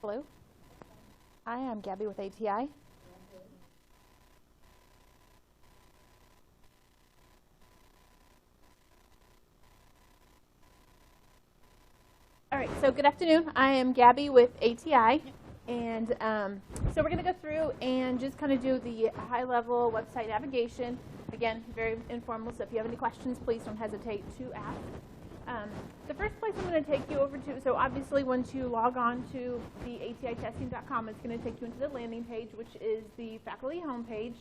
Hello. Hi, I'm Gabby with ATI. All right, so good afternoon. I am Gabby with ATI. And so we're going to go through and just kind of do the high-level website navigation. Again, very informal, so if you have any questions, please don't hesitate to ask. The first place I'm going to take you over to, so obviously once you log on to the atitesting.com, it's going to take you into the landing page, which is the faculty homepage.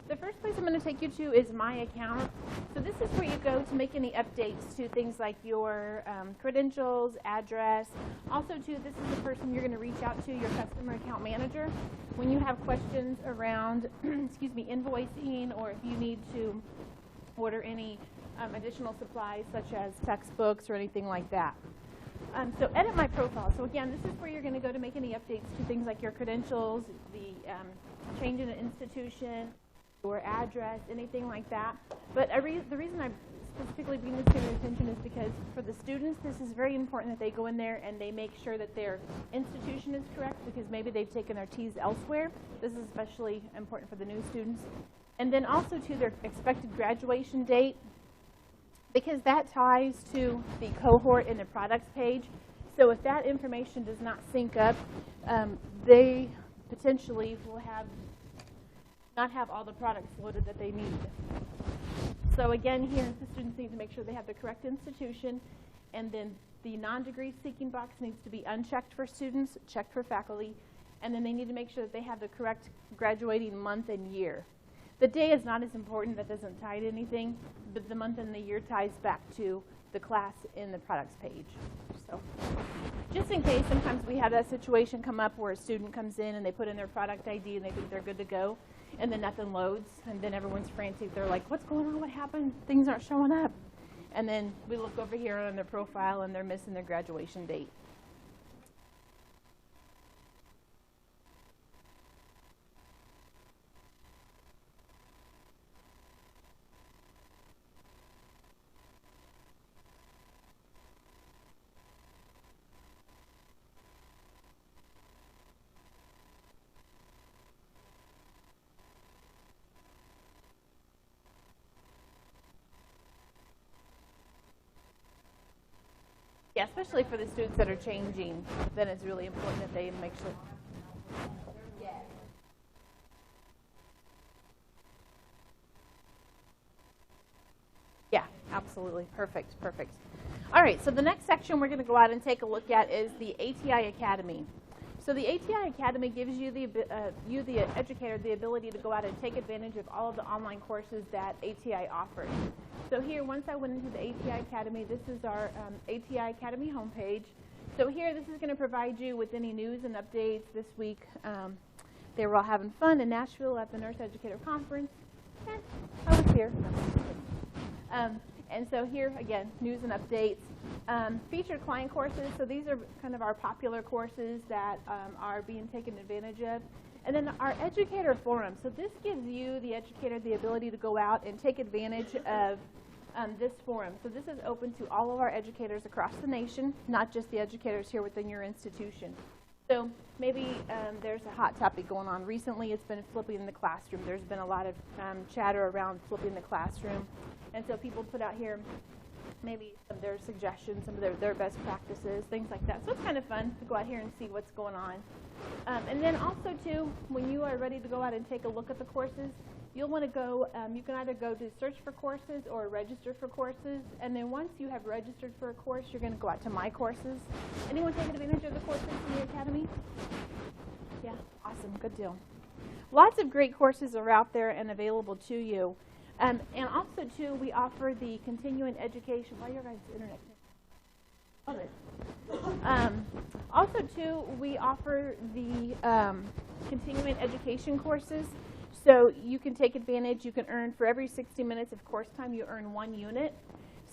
The first place I'm going to take you to is My Account. So this is where you go to make any updates to things like your credentials, address. Also, too, this is the person you're going to reach out to, your customer account manager, when you have questions around, excuse me, invoicing, or if you need to order any additional supplies such as textbooks or anything like that. So edit my profile. So again, this is where you're going to go to make any updates to things like your credentials, the change in an institution, your address, anything like that. But the reason I'm specifically bringing this to your attention is because for the students, this is very important that they go in there and they make sure that their institution is correct, because maybe they've taken their T's elsewhere. This is especially important for the new students. And then also to their expected graduation date, because that ties to the cohort in the products page. So if that information does not sync up, they potentially will not have all the products loaded that they need. So again, here the students need to make sure they have the correct institution, and then the non-degree seeking box needs to be unchecked for students, checked for faculty, and then they need to make sure that they have the correct graduating month and year. The day is not as important, that doesn't tie to anything, but the month and the year ties back to the class in the products page. So just in case, sometimes we have that situation come up where a student comes in and they put in their product ID and they think they're good to go, and then nothing loads, and then everyone's frantic. They're like, what's going on? What happened? Things aren't showing up. And then we look over here on their profile and they're missing their graduation date. Yeah, especially for the students that are changing, then it's really important that they make sure. Yeah, absolutely. Perfect, perfect. All right, so the next section we're going to go out and take a look at is the ATI Academy. So the ATI Academy gives you, the educator, the ability to go out and take advantage of all of the online courses that ATI offers. So here, once I went into the ATI Academy, this is our ATI Academy homepage. So here, this is going to provide you with any news and updates this week. They were all having fun in Nashville at the Nurse Educator Conference. I was here. And so here, again, news and updates. Featured client courses, so these are kind of our popular courses that are being taken advantage of. And then our educator forum. So this gives you, the educator, the ability to go out and take advantage of this forum. So this is open to all of our educators across the nation, not just the educators here within your institution. So maybe there's a hot topic going on. Recently, it's been flipping the classroom. There's been a lot of chatter around flipping the classroom. And so people put out here maybe some of their suggestions, some of their best practices, things like that. So it's kind of fun to go out here and see what's going on. And then also, too, when you are ready to go out and take a look at the courses, you'll want to go, you can either go to search for courses or register for courses. And then once you have registered for a course, you're going to go out to My Courses. Anyone taking advantage of the courses in the Academy? Yeah, awesome, good deal. Lots of great courses are out there and available to you. And also, too, we offer the continuing education. Why your guys' internet? Love it. Also, too, we offer the continuing education courses. So you can take advantage. You can earn, for every 60 minutes of course time, you earn 1 unit.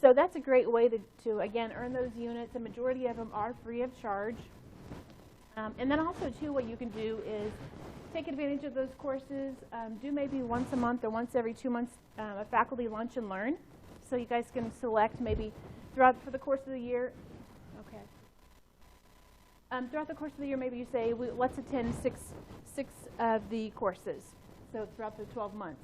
So that's a great way to again, earn those units. The majority of them are free of charge. And then also, too, what you can do is take advantage of those courses. Do maybe once a month or once every 2 months a faculty lunch and learn. So you guys can select maybe for the course of the year. Okay. Throughout the course of the year, maybe you say, let's attend six of the courses, so throughout the 12 months.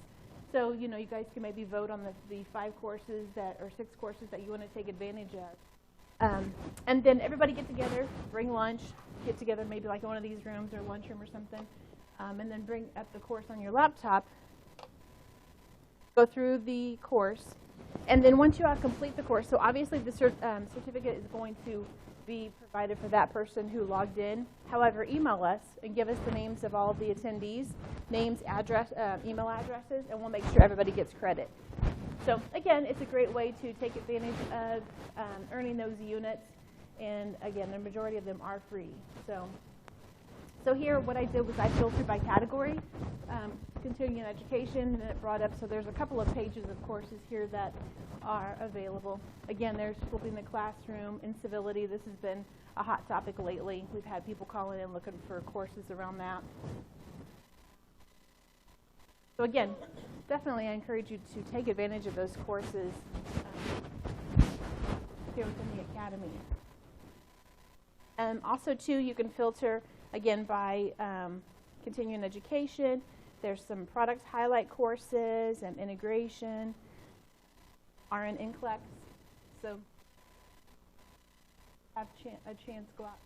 So, you guys can maybe vote on the 5 courses or 6 courses that you want to take advantage of. And then everybody get together, bring lunch, get together maybe like in one of these rooms or lunchroom or something, and then bring up the course on your laptop, go through the course, and then once you complete the course, so obviously the certificate is going to be provided for that person who logged in. However, email us and give us the names of all of the attendees, names, email addresses, and we'll make sure everybody gets credit. So again, it's a great way to take advantage of earning those units, and again, the majority of them are free. So here, what I did was I filtered by category, continuing education, and it brought up, so there's a couple of pages of courses here that are available. Again, there's flipping the classroom, incivility. This has been a hot topic lately. We've had people calling in looking for courses around that. So again, definitely I encourage you to take advantage of those courses here within the academy. Also, too, you can filter, again, by continuing education. There's some products highlight courses and integration, RN NCLEX. So have a chance to go out.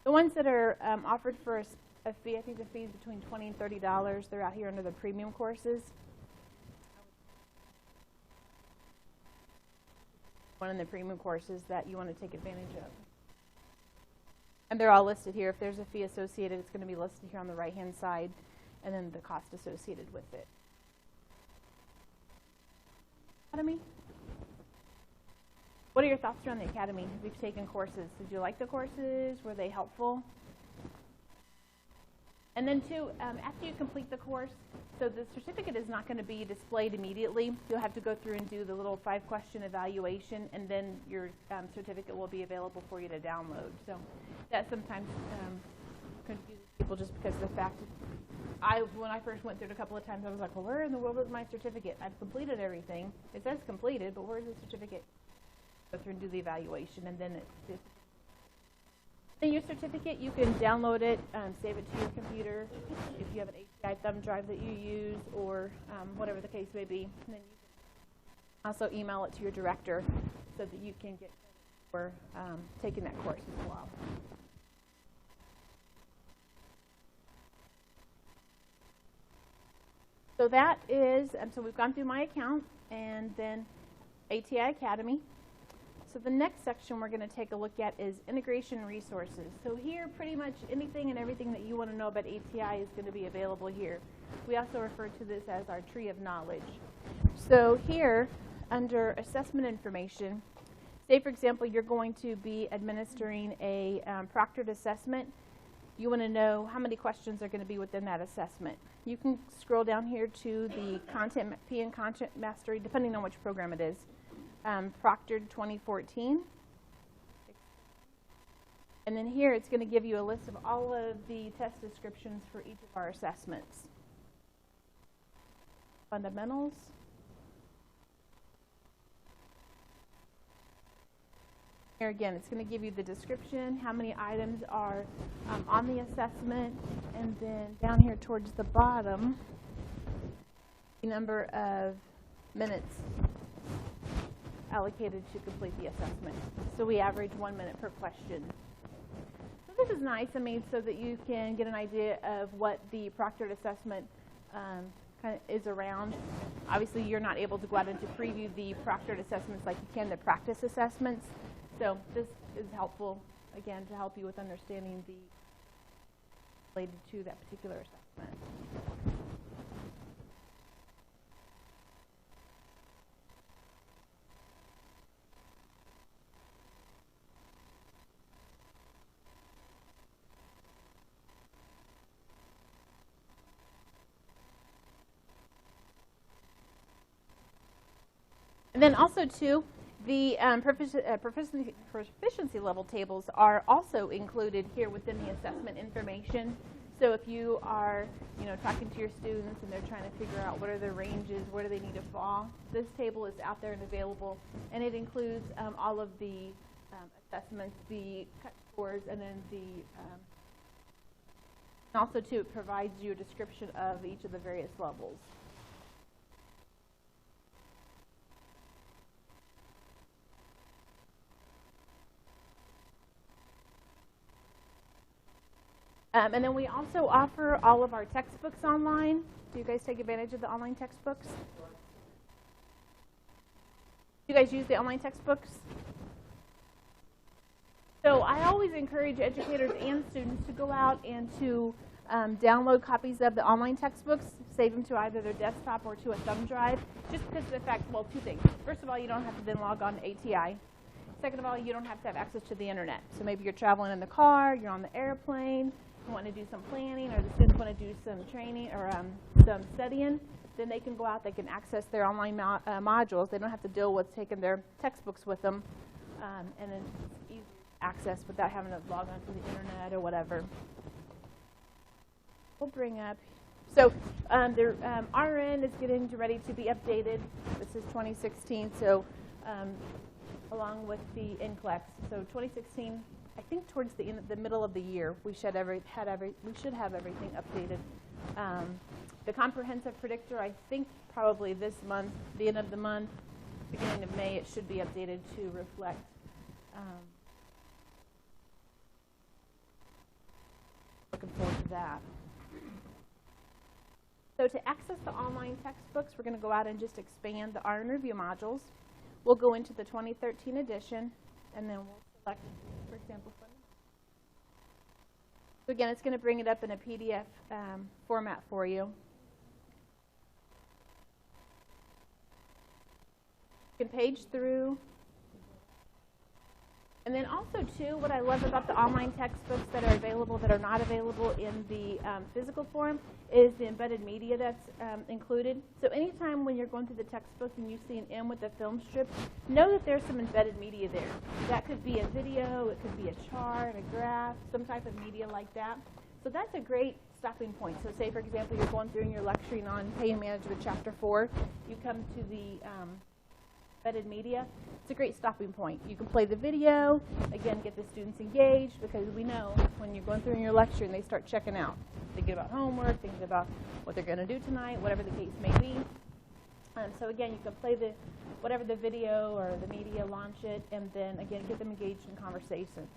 The ones that are offered for a fee, I think the fee is between $20 and $30. They're out here under the premium courses. One of the premium courses that you want to take advantage of. And they're all listed here. If there's a fee associated, it's going to be listed here on the right-hand side, and then the cost associated with it. Academy? What are your thoughts around the academy? We've taken courses. Did you like the courses? Were they helpful? And then, too, after you complete the course, so the certificate is not going to be displayed immediately. You'll have to go through and do the little 5-question evaluation, and then your certificate will be available for you to download. So that sometimes confuses people just because of the fact that when I first went through it a couple of times, I was like, well, where in the world is my certificate? I've completed everything. It says completed, but where's the certificate? Go through and do the evaluation, and then then your certificate, you can download it, save it to your computer if you have an ATI thumb drive that you use, or whatever the case may be. And then you can also email it to your director so that you can get credit for taking that course as well. So that is, so we've gone through my account and then ATI Academy. So the next section we're going to take a look at is integration resources. So here, pretty much anything and everything that you want to know about ATI is going to be available here. We also refer to this as our tree of knowledge. So here, under assessment information, say for example, you're going to be administering a proctored assessment. You want to know how many questions are going to be within that assessment. You can scroll down here to the PN Content Mastery, depending on which program it is. Proctored 2014. And then here it's going to give you a list of all of the test descriptions for each of our assessments. Fundamentals. Here again, it's going to give you the description, how many items are on the assessment, and then down here towards the bottom, the number of minutes allocated to complete the assessment. So we average 1 minute per question. So this is nice, I mean, so that you can get an idea of what the proctored assessment kind of is around. Obviously, you're not able to go out and to preview the proctored assessments like you can the practice assessments. So this is helpful, again, to help you with understanding the related to that particular assessment. And then also, too, the proficiency level tables are also included here within the assessment information. So if you are, talking to your students and they're trying to figure out what are their ranges, where do they need to fall, this table is out there and available, and it includes all of the assessments, the cut scores, and then and also too, it provides you a description of each of the various levels. And then we also offer all of our textbooks online. Do you guys take advantage of the online textbooks? Do you guys use the online textbooks? So I always encourage educators and students to go out and to download copies of the online textbooks, save them to either their desktop or to a thumb drive, just because of the fact, well, two things. First of all, you don't have to then log on to ATI. Second of all, you don't have to have access to the internet. So maybe you're traveling in the car, you're on the airplane, you want to do some planning, or the students want to do some training or some studying, then they can go out, they can access their online modules. They don't have to deal with taking their textbooks with them, and then it's easy access without having to log on to the internet or whatever. We'll bring up, so RN is getting ready to be updated. This is 2016, so along with the NCLEX. So 2016, I think towards the middle of the year, we should have everything updated. The comprehensive predictor, I think probably this month, the end of the month, beginning of May, it should be updated to reflect. Looking forward to that. So to access the online textbooks, we're going to go out and just expand the RN Review modules. We'll go into the 2013 edition, and then we'll select, for example, so again, it's going to bring it up in a PDF format for you. You can page through. And then also, too, what I love about the online textbooks that are available that are not available in the physical form is the embedded media that's included. So anytime when you're going through the textbook and you see an M with a film strip, know that there's some embedded media there. That could be a video, it could be a chart, a graph, some type of media like that. So that's a great stopping point. So say, for example, you're going through and you're lecturing on Pay and Management Chapter 4. You come to the embedded media. It's a great stopping point. You can play the video, again, get the students engaged, because we know when you're going through and you're lecturing, they start checking out. Thinking about homework, thinking about what they're going to do tonight, whatever the case may be. So again, you can play whatever the video or the media, launch it, and then again, get them engaged in conversation.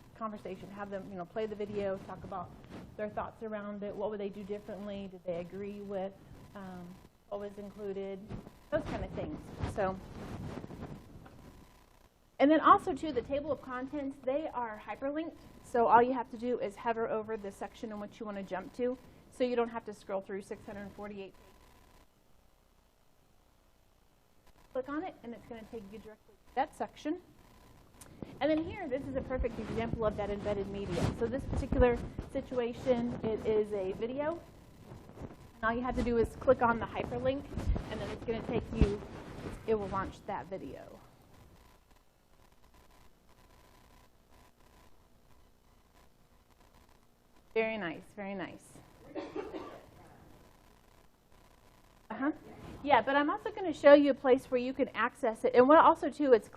Have them, play the video, talk about their thoughts around it. What would they do differently? Did they agree with what was included? Those kind of things. So. And then also, too, the table of contents, they are hyperlinked. So all you have to do is hover over the section in which you want to jump to, so you don't have to scroll through 648 pages. Click on it, and it's going to take you directly to that section. And then here, this is a perfect example of that embedded media. So this particular situation, it is a video. And all you have to do is click on the hyperlink, and then it's going to take you, it will launch that video. Very nice, very nice. Yeah, but I'm also going to show you a place where you can access it. And what also, too, it's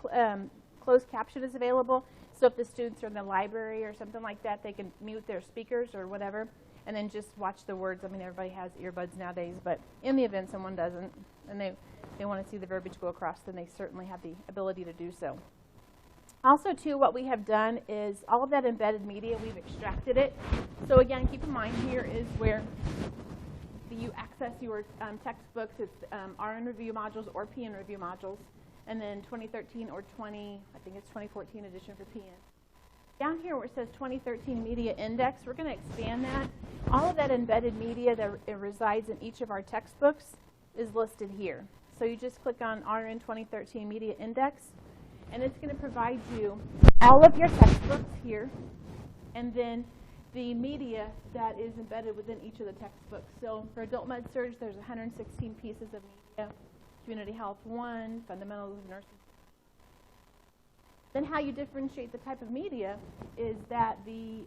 closed caption is available. So if the students are in the library or something like that, they can mute their speakers or whatever, and then just watch the words. I mean, everybody has earbuds nowadays, but in the event someone doesn't, and they want to see the verbiage go across, then they certainly have the ability to do so. Also, too, what we have done is all of that embedded media, we've extracted it. So again, keep in mind here is where you access your textbooks. It's RN Review modules or PN Review modules. And then 2013 or I think it's 2014 edition for PN. Down here where it says 2013 Media Index, we're going to expand that. All of that embedded media that resides in each of our textbooks is listed here. So you just click on RN 2013 Media Index, and it's going to provide you all of your textbooks here, and then the media that is embedded within each of the textbooks. So for Adult Med Surg, there's 116 pieces of media. Community Health 1, Fundamentals of Nursing. Then how you differentiate the type of media is that the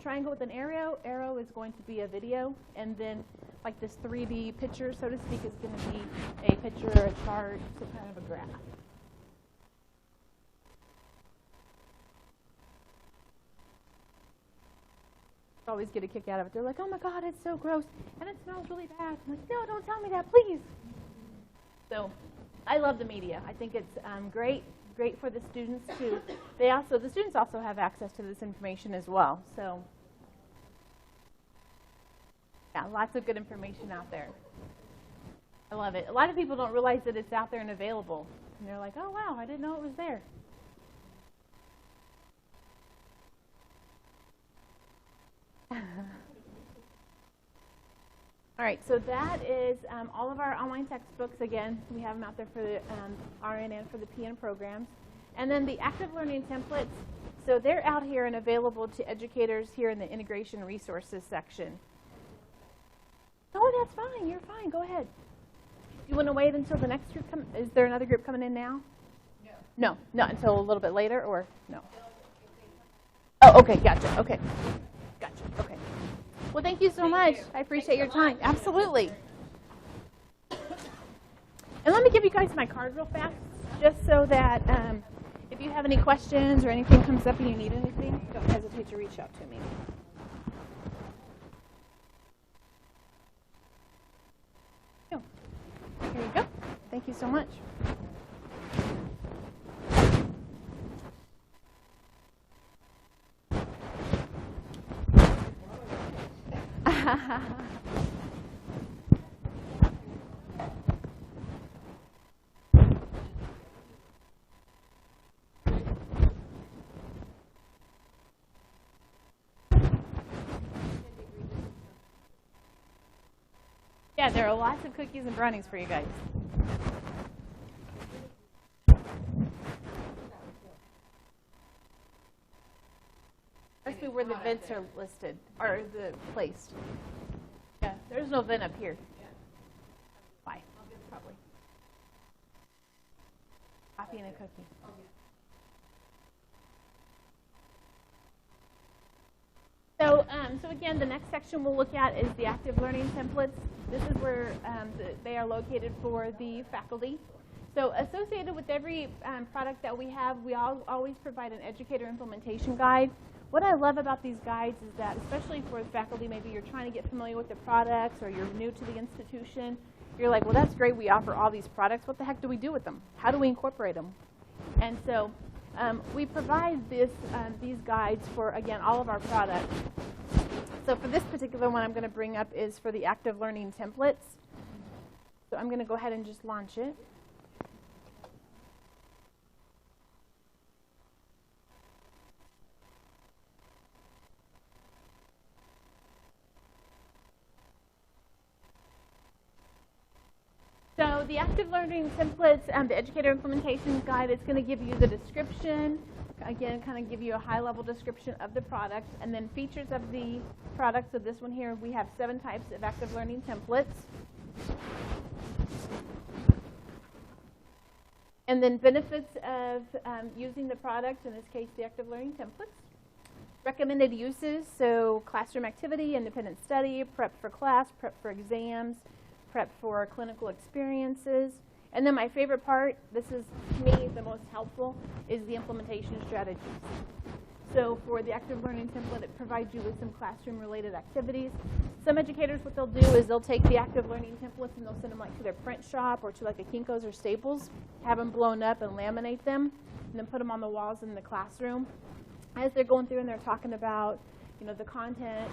triangle with an arrow is going to be a video, and then like this 3D picture, so to speak, is going to be a picture, a chart, some kind of a graph. I always get a kick out of it. They're like, oh my God, it's so gross, and it smells really bad. I'm like, no, don't tell me that, please. So I love the media. I think it's great for the students too. The students also have access to this information as well. So yeah, lots of good information out there. I love it. A lot of people don't realize that it's out there and available. And they're like, oh wow, I didn't know it was there. All right, so that is all of our online textbooks. Again, we have them out there for the RN and for the PN programs. And then the active learning templates, so they're out here and available to educators here in the integration resources section. Oh, that's fine. You're fine. Go ahead. You want to wait until the next group comes? Is there another group coming in now? No. No, not until a little bit later, or no? Oh, okay, gotcha. Okay, gotcha. Okay. Well, thank you so much. I appreciate your time. Absolutely. And let me give you guys my card real fast, just so that if you have any questions or anything comes up and you need anything, don't hesitate to reach out to me. Here you go. Thank you so much. Yeah, there are lots of cookies and brownies for you guys. Especially where the vents are listed, or placed. Yeah, there's no vent up here. Why? Probably. Coffee and a cookie. So again, the next section we'll look at is the active learning templates. This is where they are located for the faculty. So associated with every product that we have, we always provide an educator implementation guide. What I love about these guides is that, especially for the faculty, maybe you're trying to get familiar with the products or you're new to the institution, you're like, well, that's great, we offer all these products. What the heck do we do with them? How do we incorporate them? And so we provide these guides for, again, all of our products. So for this particular one I'm going to bring up is for the active learning templates. So I'm going to go ahead and just launch it. So the active learning templates, the educator implementation guide, it's going to give you the description, again, kind of give you a high-level description of the product, and then features of the product. So this one here, we have 7 types of active learning templates. And then benefits of using the product, in this case, the active learning templates. Recommended uses, so classroom activity, independent study, prep for class, prep for exams, prep for clinical experiences. And then my favorite part, this is, to me, the most helpful, is the implementation strategies. So for the active learning template, it provides you with some classroom-related activities. Some educators, what they'll do is they'll take the active learning templates and they'll send them like to their print shop or to like a Kinko's or Staples, have them blown up and laminate them, and then put them on the walls in the classroom. As they're going through and they're talking about, you know, the content,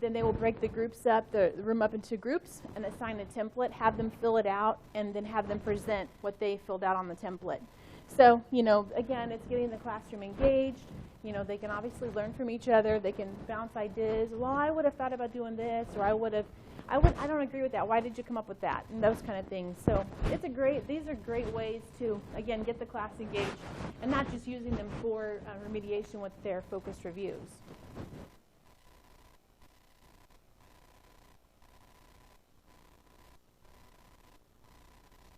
then they will break the groups up, the room up into groups, and assign a template, have them fill it out, and then have them present what they filled out on the template. So, you know, again, it's getting the classroom engaged. You know, they can obviously learn from each other. They can bounce ideas. Well, I would have thought about doing this, or I don't agree with that. Why did you come up with that? And those kind of things. So these are great ways to, again, get the class engaged and not just using them for remediation with their focused reviews.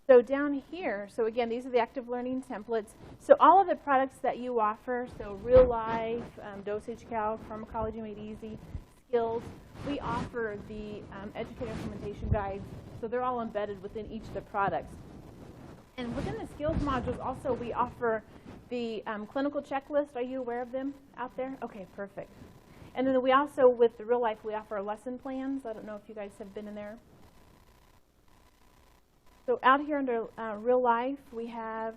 So down here, so again, these are the active learning templates. So all of the products that you offer, so real life, dosage calc, pharmacology made easy, skills, we offer the educator implementation guides. So they're all embedded within each of the products. And within the skills modules also, we offer the clinical checklist. Are you aware of them out there? Okay, perfect. And then we also, with the Real Life, we offer lesson plans. I don't know if you guys have been in there. So out here under Real Life, we have,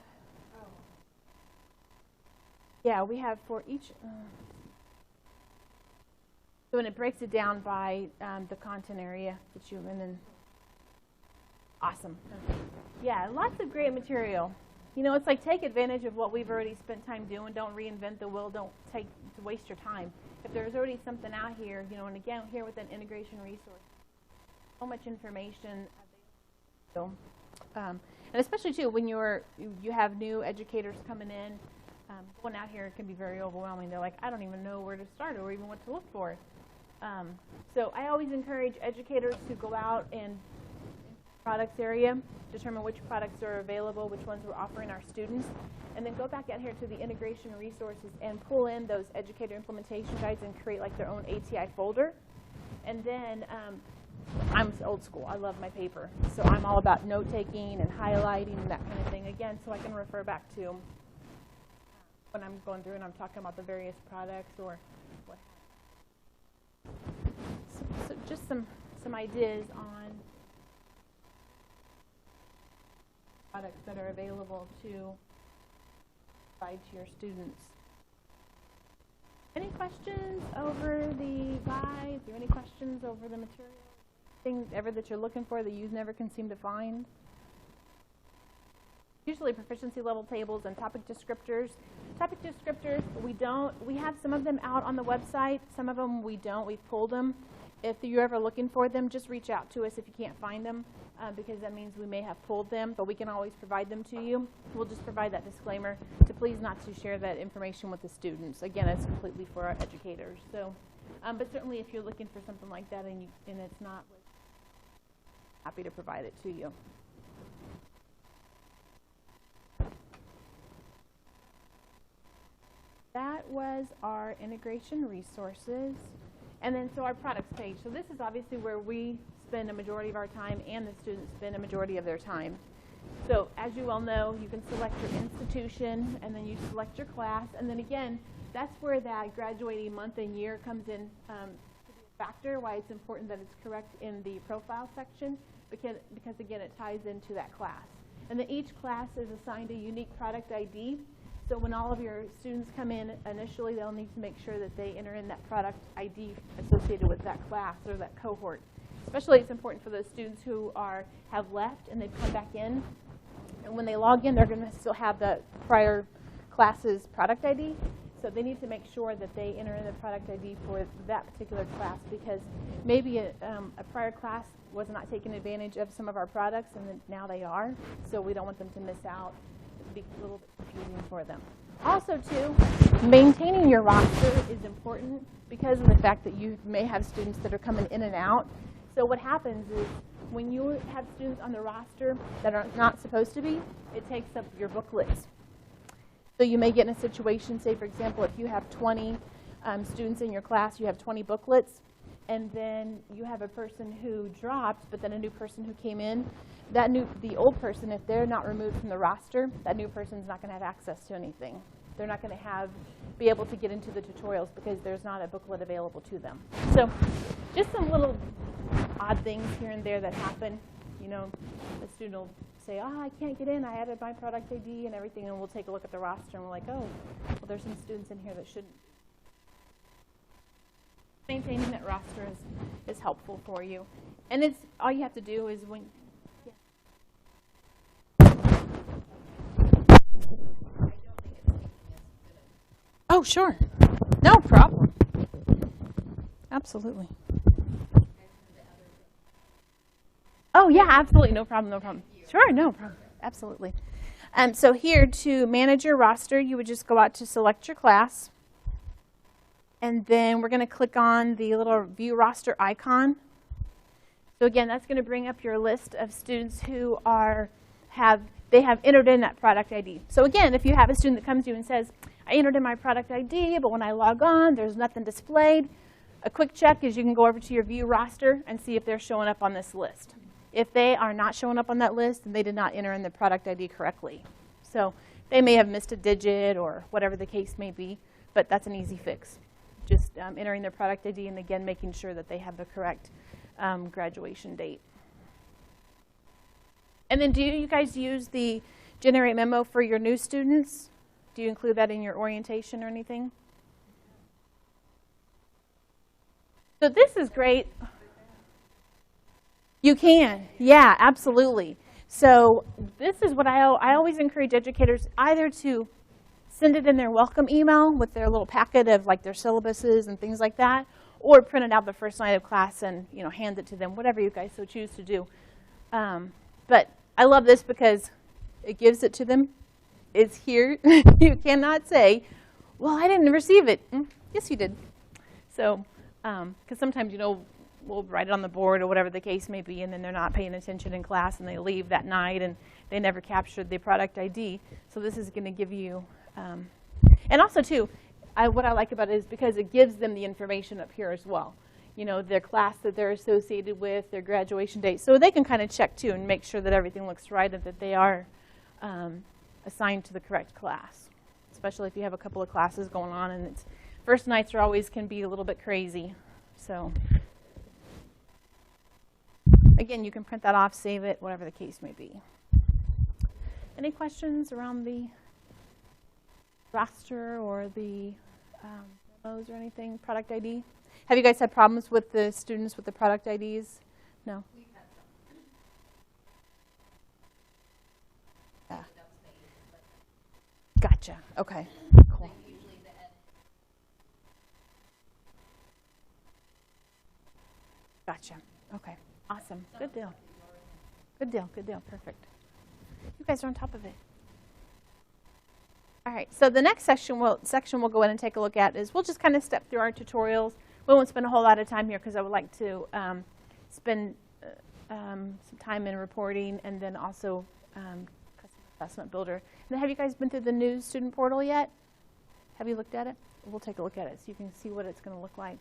yeah, we have for each, so when it breaks it down by the content area that you, and then, awesome. Yeah, lots of great material. You know, it's like take advantage of what we've already spent time doing. Don't reinvent the wheel. Don't waste your time. If there's already something out here, you know, and again, here with an integration resource, so much information available. And especially too, when you have new educators coming in, going out here can be very overwhelming. They're like, I don't even know where to start or even what to look for. So I always encourage educators to go out and products area, determine which products are available, which ones we're offering our students, and then go back out here to the integration resources and pull in those educator implementation guides and create like their own ATI folder. And then I'm old school. I love my paper. So I'm all about note-taking and highlighting and that kind of thing, again, so I can refer back to when I'm going through and I'm talking about the various products or what. So just some ideas on products that are available to provide to your students. Any questions over the guides or any questions over the material? Things ever that you're looking for that you never can seem to find? Usually proficiency level tables and topic descriptors. Topic descriptors, we have some of them out on the website. Some of them we don't. We've pulled them. If you're ever looking for them, just reach out to us if you can't find them, because that means we may have pulled them, but we can always provide them to you. We'll just provide that disclaimer to please not to share that information with the students. Again, it's completely for our educators. So, but certainly if you're looking for something like that and it's not, happy to provide it to you. That was our integration resources. And then so our products page. So this is obviously where we spend a majority of our time and the students spend a majority of their time. So as you all know, you can select your institution and then you select your class. And then again, that's where that graduating month and year comes in to be a factor, why it's important that it's correct in the profile section, because again, it ties into that class. And then each class is assigned a unique product ID. So when all of your students come in initially, they'll need to make sure that they enter in that product ID associated with that class or that cohort. Especially it's important for those students who have left and they've come back in. And when they log in, they're going to still have the prior class's product ID. So they need to make sure that they enter in the product ID for that particular class, because maybe a prior class was not taking advantage of some of our products and then now they are. So we don't want them to miss out. Be a little bit confusing for them. Also, too, maintaining your roster is important because of the fact that you may have students that are coming in and out. So what happens is when you have students on the roster that are not supposed to be, it takes up your booklets. So you may get in a situation, say, for example, if you have 20 students in your class, you have 20 booklets, and then you have a person who dropped, but then a new person who came in. The old person, if they're not removed from the roster, that new person's not going to have access to anything. They're not going to be able to get into the tutorials because there's not a booklet available to them. So just some little odd things here and there that happen. You know, the student will say, oh, I can't get in. I added my product ID and everything, and we'll take a look at the roster, and we're like, oh, well, there's some students in here that shouldn't. Maintaining that roster is helpful for you. And it's all you have to do is when... Oh, sure. No problem. Absolutely. Oh, yeah, absolutely. No problem, no problem. Sure, no problem. Absolutely. So here, to manage your roster, you would just go out to select your class. And then we're going to click on the little view roster icon. So again, that's going to bring up your list of students who have entered in that product ID. So again, if you have a student that comes to you and says, I entered in my product ID, but when I log on, there's nothing displayed, a quick check is you can go over to your view roster and see if they're showing up on this list. If they are not showing up on that list, then they did not enter in the product ID correctly. So they may have missed a digit or whatever the case may be, but that's an easy fix. just entering their product ID and again making sure that they have the correct graduation date. And then do you guys use the Generate Memo for your new students? Do you include that in your orientation or anything? So this is great. You can, yeah, absolutely. So this is what I always encourage educators either to send it in their welcome email with their little packet of like their syllabuses and things like that, or print it out the first night of class and hand it to them, whatever you guys so choose to do. But I love this because it gives it to them. It's here. You cannot say, well, I didn't receive it. Yes, you did. So, because sometimes, we'll write it on the board or whatever the case may be, and then they're not paying attention in class, and they leave that night, and they never captured the product ID. So this is going to give you, and also, too, what I like about it is because it gives them the information up here as well. Their class that they're associated with, their graduation date. So they can kind of check, too, and make sure that everything looks right and that they are assigned to the correct class, especially if you have a couple of classes going on, and first nights can be a little bit crazy. So again, you can print that off, save it, whatever the case may be. Any questions around the roster or the memos or anything, product ID? Have you guys had problems with the students with the product IDs? No? We've had some. Gotcha. Okay. Cool. Gotcha. Okay. Awesome. Good deal. Good deal. Good deal. Perfect. You guys are on top of it. All right. So the next section we'll go in and take a look at is we'll just kind of step through our tutorials. We won't spend a whole lot of time here because I would like to spend some time in reporting and then also Customer Assessment Builder. And then have you guys been through the new student portal yet? Have you looked at it? We'll take a look at it so you can see what it's going to look like.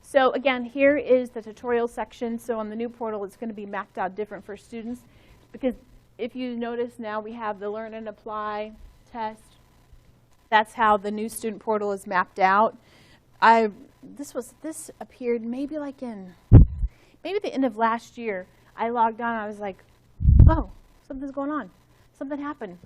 So again, here is the tutorial section. So on the new portal, it's going to be mapped out different for students because if you notice now we have the Learn and Apply test. That's how the new student portal is mapped out. This appeared maybe the end of last year. I logged on. I was like, oh, something's going on. Something happened.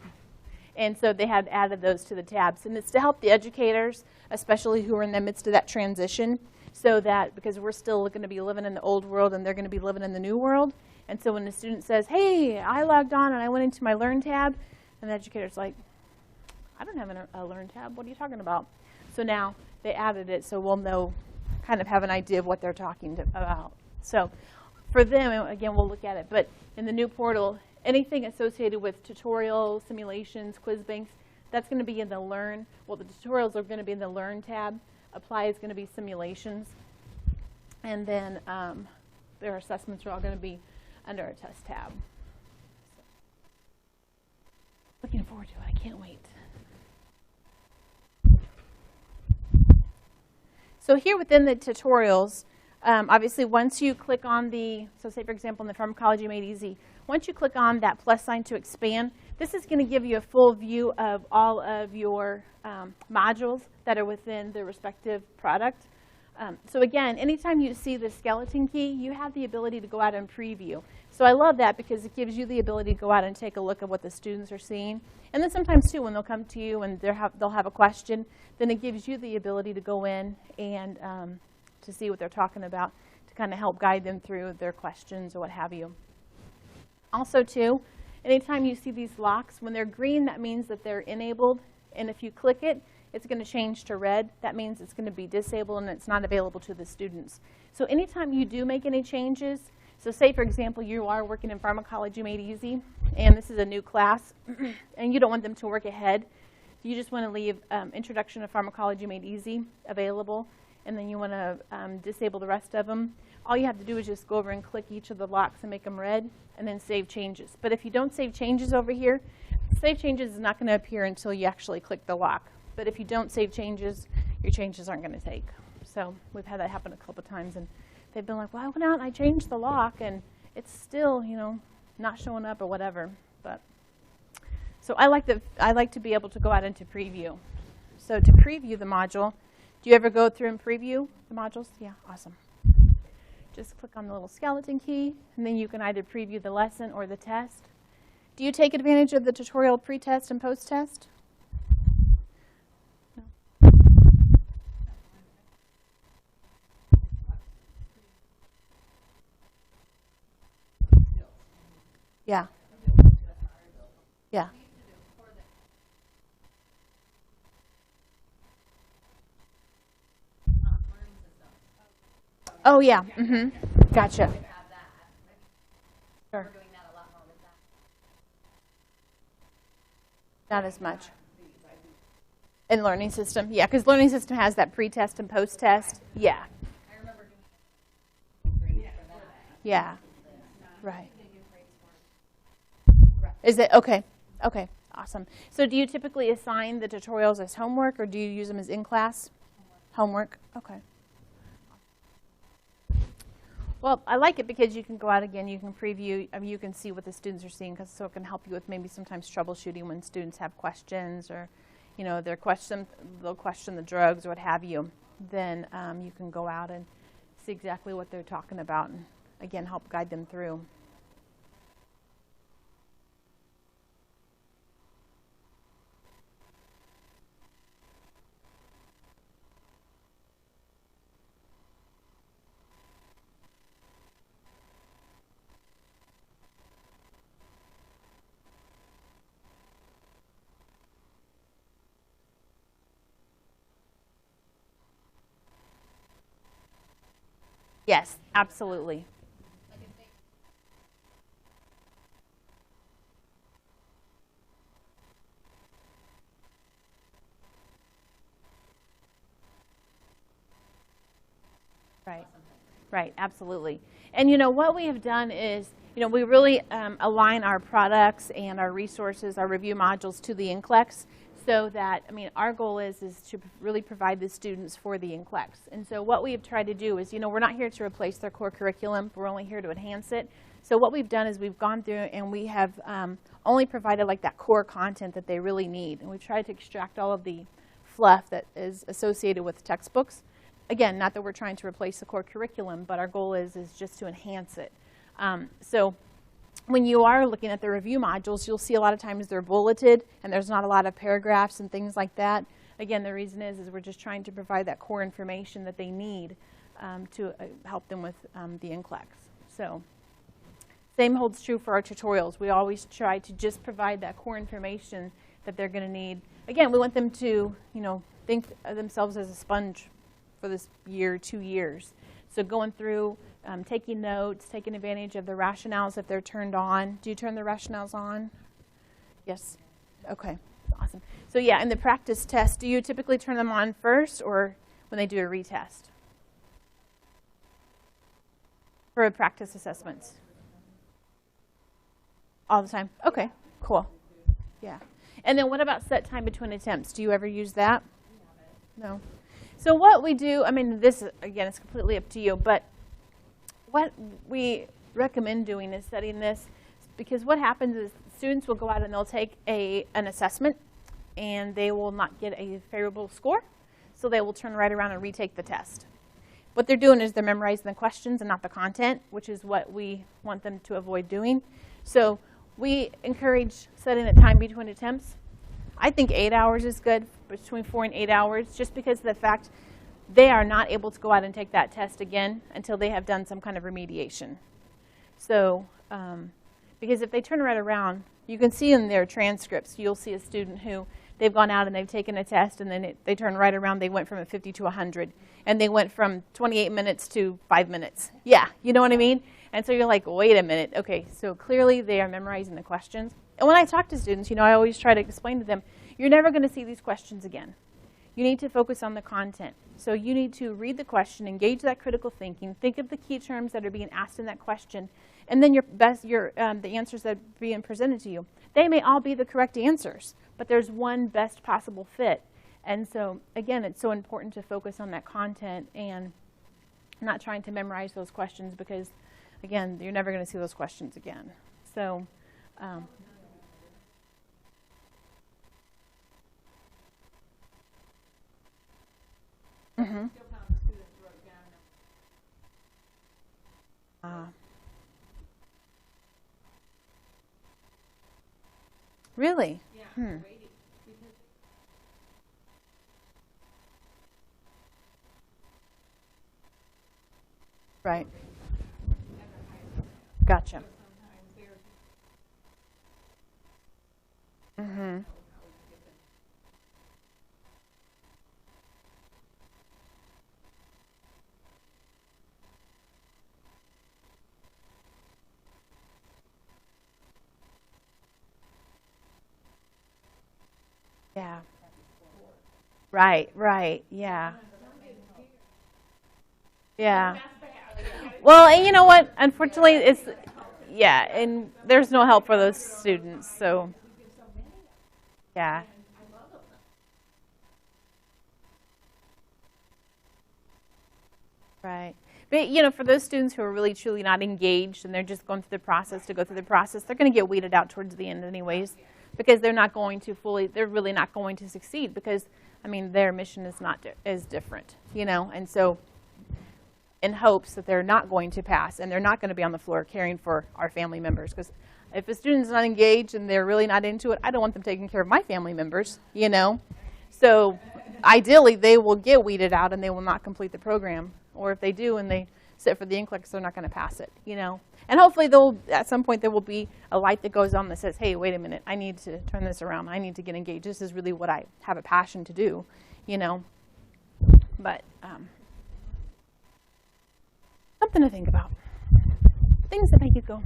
And so they had added those to the tabs. And it's to help the educators, especially who are in the midst of that transition, so that because we're still going to be living in the old world and they're going to be living in the new world. And so when the student says, hey, I logged on and I went into my Learn tab, and the educator's like, I don't have a Learn tab. What are you talking about? So now they added it so we'll know, kind of have an idea of what they're talking about. So for them, again, we'll look at it. But in the new portal, anything associated with tutorials, simulations, quiz banks, that's going to be in the Learn. Well, the tutorials are going to be in the Learn tab. Apply is going to be simulations. And then their assessments are all going to be under a test tab. So, looking forward to it. I can't wait. So here within the tutorials, obviously once you click on so say for example in the Pharmacology Made Easy, once you click on that plus sign to expand, this is going to give you a full view of all of your modules that are within the respective product. So again, anytime you see the skeleton key, you have the ability to go out and preview. So I love that because it gives you the ability to go out and take a look at what the students are seeing. And then sometimes too, when they'll come to you and they'll have a question, then it gives you the ability to go in and to see what they're talking about, to kind of help guide them through their questions or what have you. Also too, anytime you see these locks, when they're green, that means that they're enabled. And if you click it, it's going to change to red. That means it's going to be disabled and it's not available to the students. So anytime you do make any changes, so say for example you are working in Pharmacology Made Easy and this is a new class and you don't want them to work ahead, you just want to leave Introduction to Pharmacology Made Easy available, and then you want to disable the rest of them. All you have to do is just go over and click each of the locks and make them red and then save changes. But if you don't save changes over here, save changes is not going to appear until you actually click the lock. But if you don't save changes, your changes aren't going to take. So we've had that happen a couple times, and they've been like, well, I went out and I changed the lock, and it's still, not showing up or whatever. But so I like to be able to go out into preview. So to preview the module, Do you ever go through and preview the modules? Yeah, awesome. Just click on the little skeleton key, and then you can either preview the lesson or the test. Do you take advantage of the tutorial pre-test and post-test? No. Yeah. Yeah. Oh, yeah. Mm-hmm. Gotcha. Sure. Not as much. In Learning System? Yeah, because Learning System has that pre-test and post-test. Yeah. Yeah. Right. Is it? Okay. Okay. Awesome. So do you typically assign the tutorials as homework, or do you use them as in-class? Homework. Okay. Well, I like it because you can go out again, you can preview, I mean, you can see what the students are seeing, because so it can help you with maybe sometimes troubleshooting when students have questions, or, you know, they'll question the drugs or what have you. Then you can go out and see exactly what they're talking about, and again, help guide them through. Yes, absolutely. Right, right, absolutely. And you know, what we have done is, you know, we really align our products and our resources, our review modules to the NCLEX, so that, I mean, our goal is to really provide the students for the NCLEX. And so what we've tried to do is, you know, we're not here to replace their core curriculum, we're only here to enhance it. So what we've done is we've gone through and we have only provided like that core content that they really need. And we've tried to extract all of the fluff that is associated with textbooks. Again, not that we're trying to replace the core curriculum, but our goal is just to enhance it. So when you are looking at the review modules, you'll see a lot of times they're bulleted and there's not a lot of paragraphs and things like that. Again, the reason is we're just trying to provide that core information that they need to help them with the NCLEX. So same holds true for our tutorials. We always try to just provide that core information that they're going to need. Again, we want them to, you know, think of themselves as a sponge for this year, 2 years. So going through, taking notes, taking advantage of the rationales if they're turned on. Do you turn the rationales on? Yes? Okay, awesome. So yeah, in the practice test, do you typically turn them on first or when they do a retest? For practice assessments? All the time? Okay, cool. Yeah. And then what about set time between attempts? Do you ever use that? No. So what we do, I mean, this, again, is completely up to you, but what we recommend doing is setting this, because what happens is students will go out and they'll take an assessment, and they will not get a favorable score, so they will turn right around and retake the test. What they're doing is they're memorizing the questions and not the content, which is what we want them to avoid doing. So we encourage setting a time between attempts. I think 8 hours is good, between 4 and 8 hours, just because of the fact they are not able to go out and take that test again until they have done some kind of remediation. So, because if they turn right around, you can see in their transcripts, you'll see a student who they've gone out and they've taken a test, and then they turn right around, they went from a 50 to 100, and they went from 28 minutes to 5 minutes. Yeah, you know what I mean? And so you're like, wait a minute, okay, so clearly they are memorizing the questions. And when I talk to students, you know, I always try to explain to them, you're never going to see these questions again. You need to focus on the content. So you need to read the question, engage that critical thinking, think of the key terms that are being asked in that question, and then the answers that are being presented to you. They may all be the correct answers, but there's one best possible fit. And so, again, it's so important to focus on that content and not trying to memorize those questions because, again, you're never going to see those questions again. So, Mm-hmm. Really? Yeah. Right. Gotcha. Mm-hmm. Yeah. Right, right. Yeah. Yeah. Well, and you know what? Unfortunately, it's, yeah, and there's no help for those students. So, yeah. Right. But, for those students who are really truly not engaged and they're just going through the process to go through the process, they're going to get weeded out towards the end anyways, because they're not going to they're really not going to succeed because, their mission is not is different, and so in hopes that they're not going to pass and they're not going to be on the floor caring for our family members, because if a student's not engaged and they're really not into it, I don't want them taking care of my family members, So ideally, they will get weeded out and they will not complete the program. Or if they do and they sit for the NCLEX, they're not going to pass it, And hopefully, at some point, there will be a light that goes on that says, hey, wait a minute, I need to turn this around. I need to get engaged. This is really what I have a passion to do, But something to think about. Things that make you go,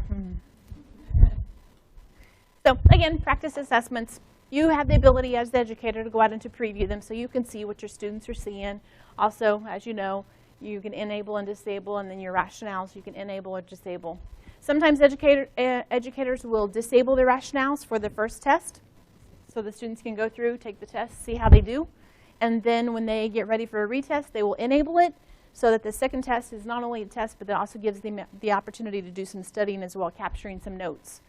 So again, practice assessments. You have the ability as the educator to go out and to preview them so you can see what your students are seeing. Also, as you know, you can enable and disable, and then your rationales, you can enable or disable. Sometimes educators will disable the rationales for the first test, so the students can go through, take the test, see how they do. And then when they get ready for a retest, they will enable it so that the second test is not only a test, but it also gives them the opportunity to do some studying as well, capturing some notes.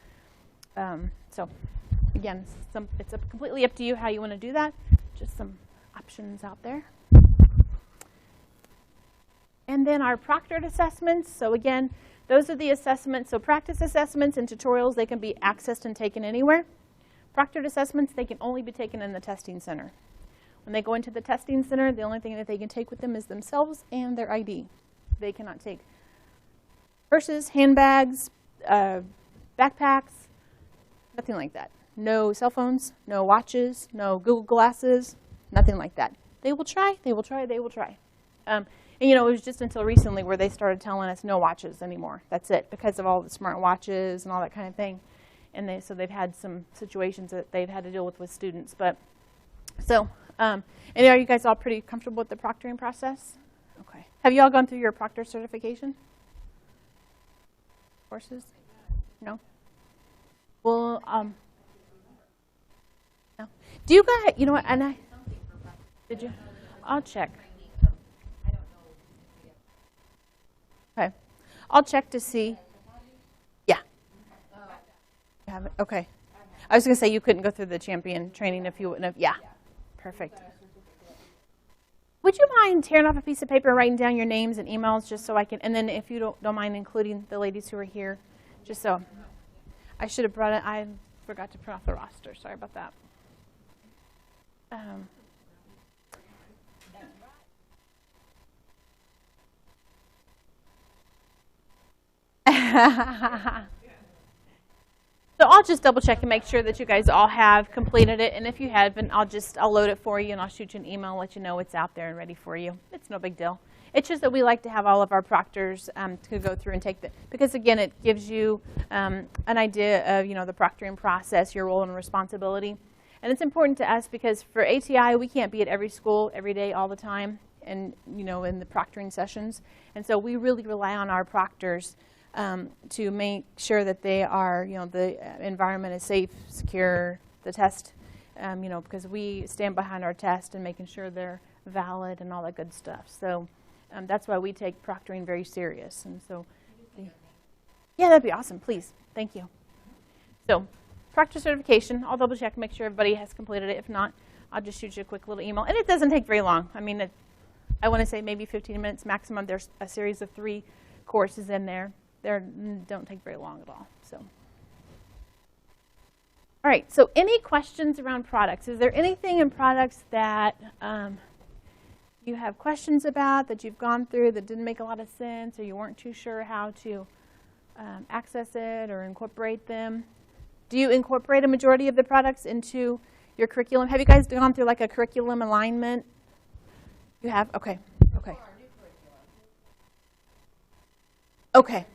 So again, it's completely up to you how you want to do that. Just some options out there. And then our proctored assessments. So again, those are the assessments. So practice assessments and tutorials, they can be accessed and taken anywhere. Proctored assessments, they can only be taken in the testing center. When they go into the testing center, the only thing that they can take with them is themselves and their ID. They cannot take purses, handbags, backpacks, nothing like that. No cell phones, no watches, no Google glasses, nothing like that. They will try, they will try, they will try. And it was just until recently where they started telling us no watches anymore. That's it, because of all the smart watches and all that kind of thing. And so they've had some situations that they've had to deal with students. But so, and are you guys all pretty comfortable with the proctoring process? Okay. Have you all gone through your proctor certification courses? No. Well, no. Do you guys? You know what? And did you? I'll check. Okay, I'll check to see. Yeah. You have it? Okay. I was going to say you couldn't go through the champion training if you wouldn't have. Yeah. Perfect. Would you mind tearing off a piece of paper and writing down your names and emails just so I can, and then if you don't mind including the ladies who are here, just so. I should have brought it. I forgot to print off the roster. Sorry about that. So I'll just double check and make sure that you guys all have completed it. And if you haven't, I'll load it for you and I'll shoot you an email, let you know it's out there and ready for you. It's no big deal. It's just that we like to have all of our proctors to go through and take because again, it gives you an idea of, the proctoring process, your role and responsibility. And it's important to us because for ATI, we can't be at every school every day all the time and, in the proctoring sessions. And so we really rely on our proctors to make sure that they are, the environment is safe, secure, the test, because we stand behind our test and making sure they're valid and all that good stuff. So that's why we take proctoring very serious. And so, yeah, that'd be awesome. Please, thank you. So, proctor certification, I'll double check, make sure everybody has completed it. If not, I'll just shoot you a quick little email. And it doesn't take very long. I want to say maybe 15 minutes maximum. There's a series of 3 courses in there. They don't take very long at all. So, all right. So, any questions around products? Is there anything in products that you have questions about, that you've gone through that didn't make a lot of sense, or you weren't too sure how to access it or incorporate them? Do you incorporate a majority of the products into your curriculum? Have you guys gone through like a curriculum alignment? You have? Okay. Okay. Okay.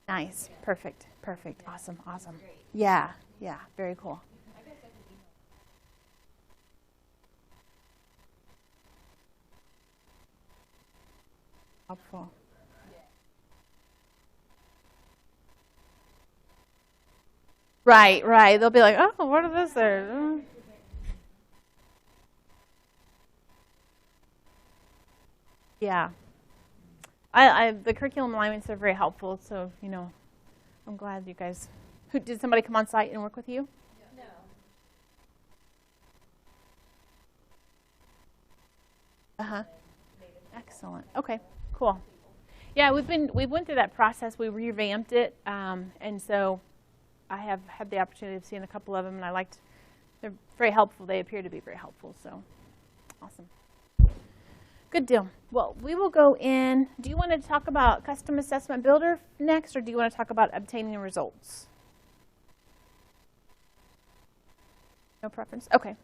Nice. Perfect. Perfect. Awesome. Awesome. Yeah. Yeah. Very cool. Helpful. Right, right. They'll be like, oh, what are this there? Yeah. The curriculum alignments are very helpful, so, I'm glad you guys. Did somebody come on site and work with you? No. Uh-huh. Excellent. Okay, cool. Yeah, we went through that process. We revamped it, and so I have had the opportunity of seeing a couple of them, and they're very helpful. They appear to be very helpful, so awesome. Good deal. Well, we will go in. Do you want to talk about Custom Assessment Builder next, or do you want to talk about obtaining results? No preference? Okay.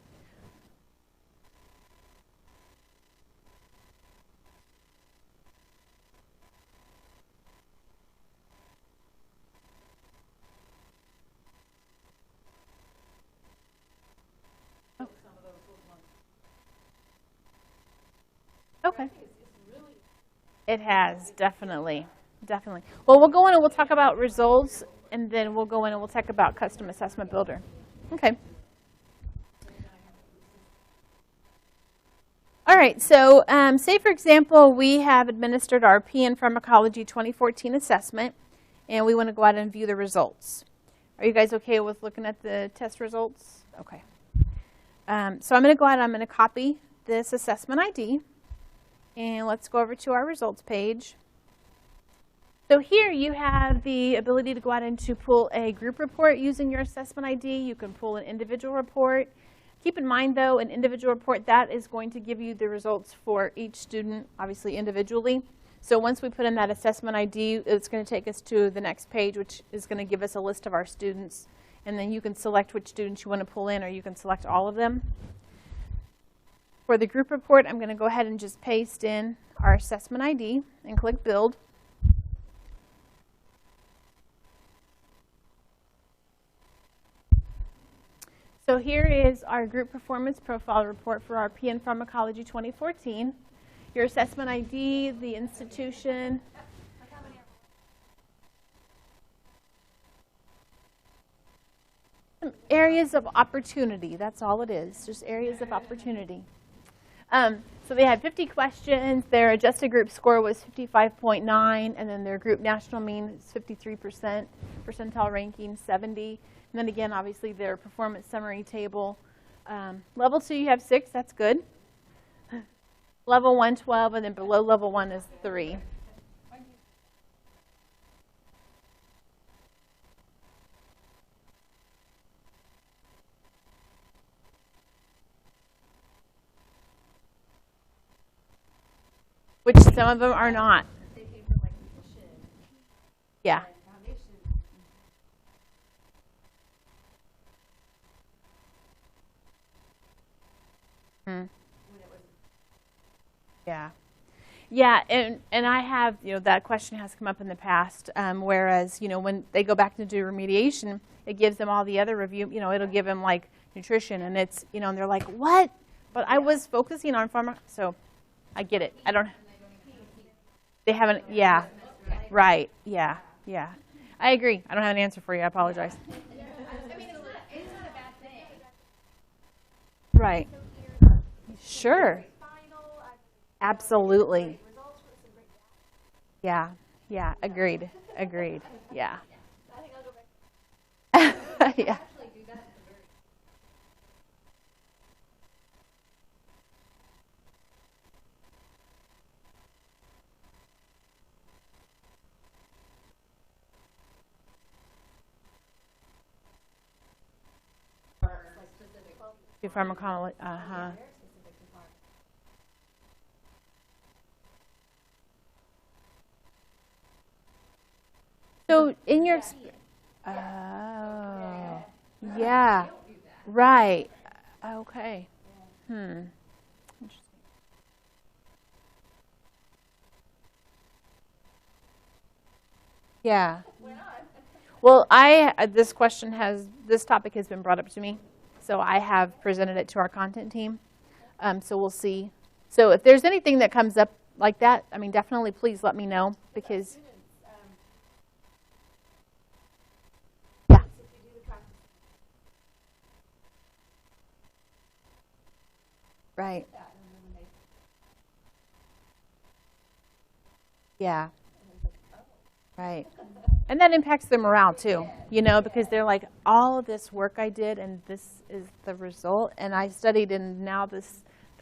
Okay. It has, definitely. Definitely. Well, we'll go in and we'll talk about results, and then we'll go in and we'll talk about Custom Assessment Builder. Okay. All right, so say, for example, we have administered our PN Pharmacology 2014 assessment, and we want to go out and view the results. Are you guys okay with looking at the test results? Okay. So I'm going to go out and I'm going to copy this assessment ID. And let's go over to our results page. So here you have the ability to go out and to pull a group report using your assessment ID. You can pull an individual report. Keep in mind, though, an individual report, that is going to give you the results for each student, obviously individually. So once we put in that assessment ID, it's going to take us to the next page, which is going to give us a list of our students. And then you can select which students you want to pull in, or you can select all of them. For the group report, I'm going to go ahead and just paste in our assessment ID and click Build. So here is our group performance profile report for our PN Pharmacology 2014. Your assessment ID, the institution. Some areas of opportunity, that's all it is, just areas of opportunity. So they had 50 questions. Their adjusted group score was 55.9, and then their group national mean is 53%, percentile ranking 70. And then again, obviously, their performance summary table. Level 2, you have 6. That's good. Level 1, 12, and then below level 1 is 3. Which some of them are not. Yeah. Yeah. Yeah, and I have, that question has come up in the past, whereas, when they go back to do remediation, it gives them all the other review, it'll give them like nutrition, and it's, and they're like, what? But I was focusing on pharma, so I get it. They haven't, yeah, right, yeah. I agree. I don't have an answer for you. I apologize. I mean, it's not a bad thing. Right. Sure. Absolutely. Yeah, agreed. Yeah. I think I'll go back. Yeah. To pharmacology. Uh-huh. So in your oh, yeah, right. Okay. Interesting. Yeah. Well, this topic has been brought up to me, so I have presented it to our content team. So we'll see. So if there's anything that comes up like that, I mean, definitely please let me know because, yeah, right. Yeah, right. And that impacts their morale too, because they're like, all of this work I did and this is the result. And I studied and now the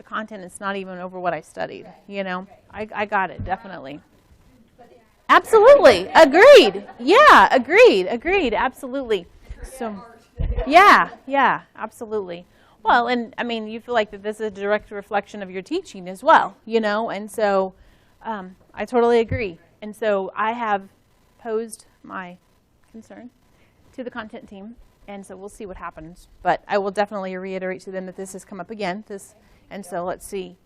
content is not even over what I studied, I got it, definitely. Absolutely. Agreed. Yeah, agreed, absolutely. So, yeah, absolutely. Well, and I mean, you feel like that this is a direct reflection of your teaching as well, and so I totally agree. And so I have posed my concern to the content team, and so we'll see what happens. But I will definitely reiterate to them that this has come up again, and so let's see.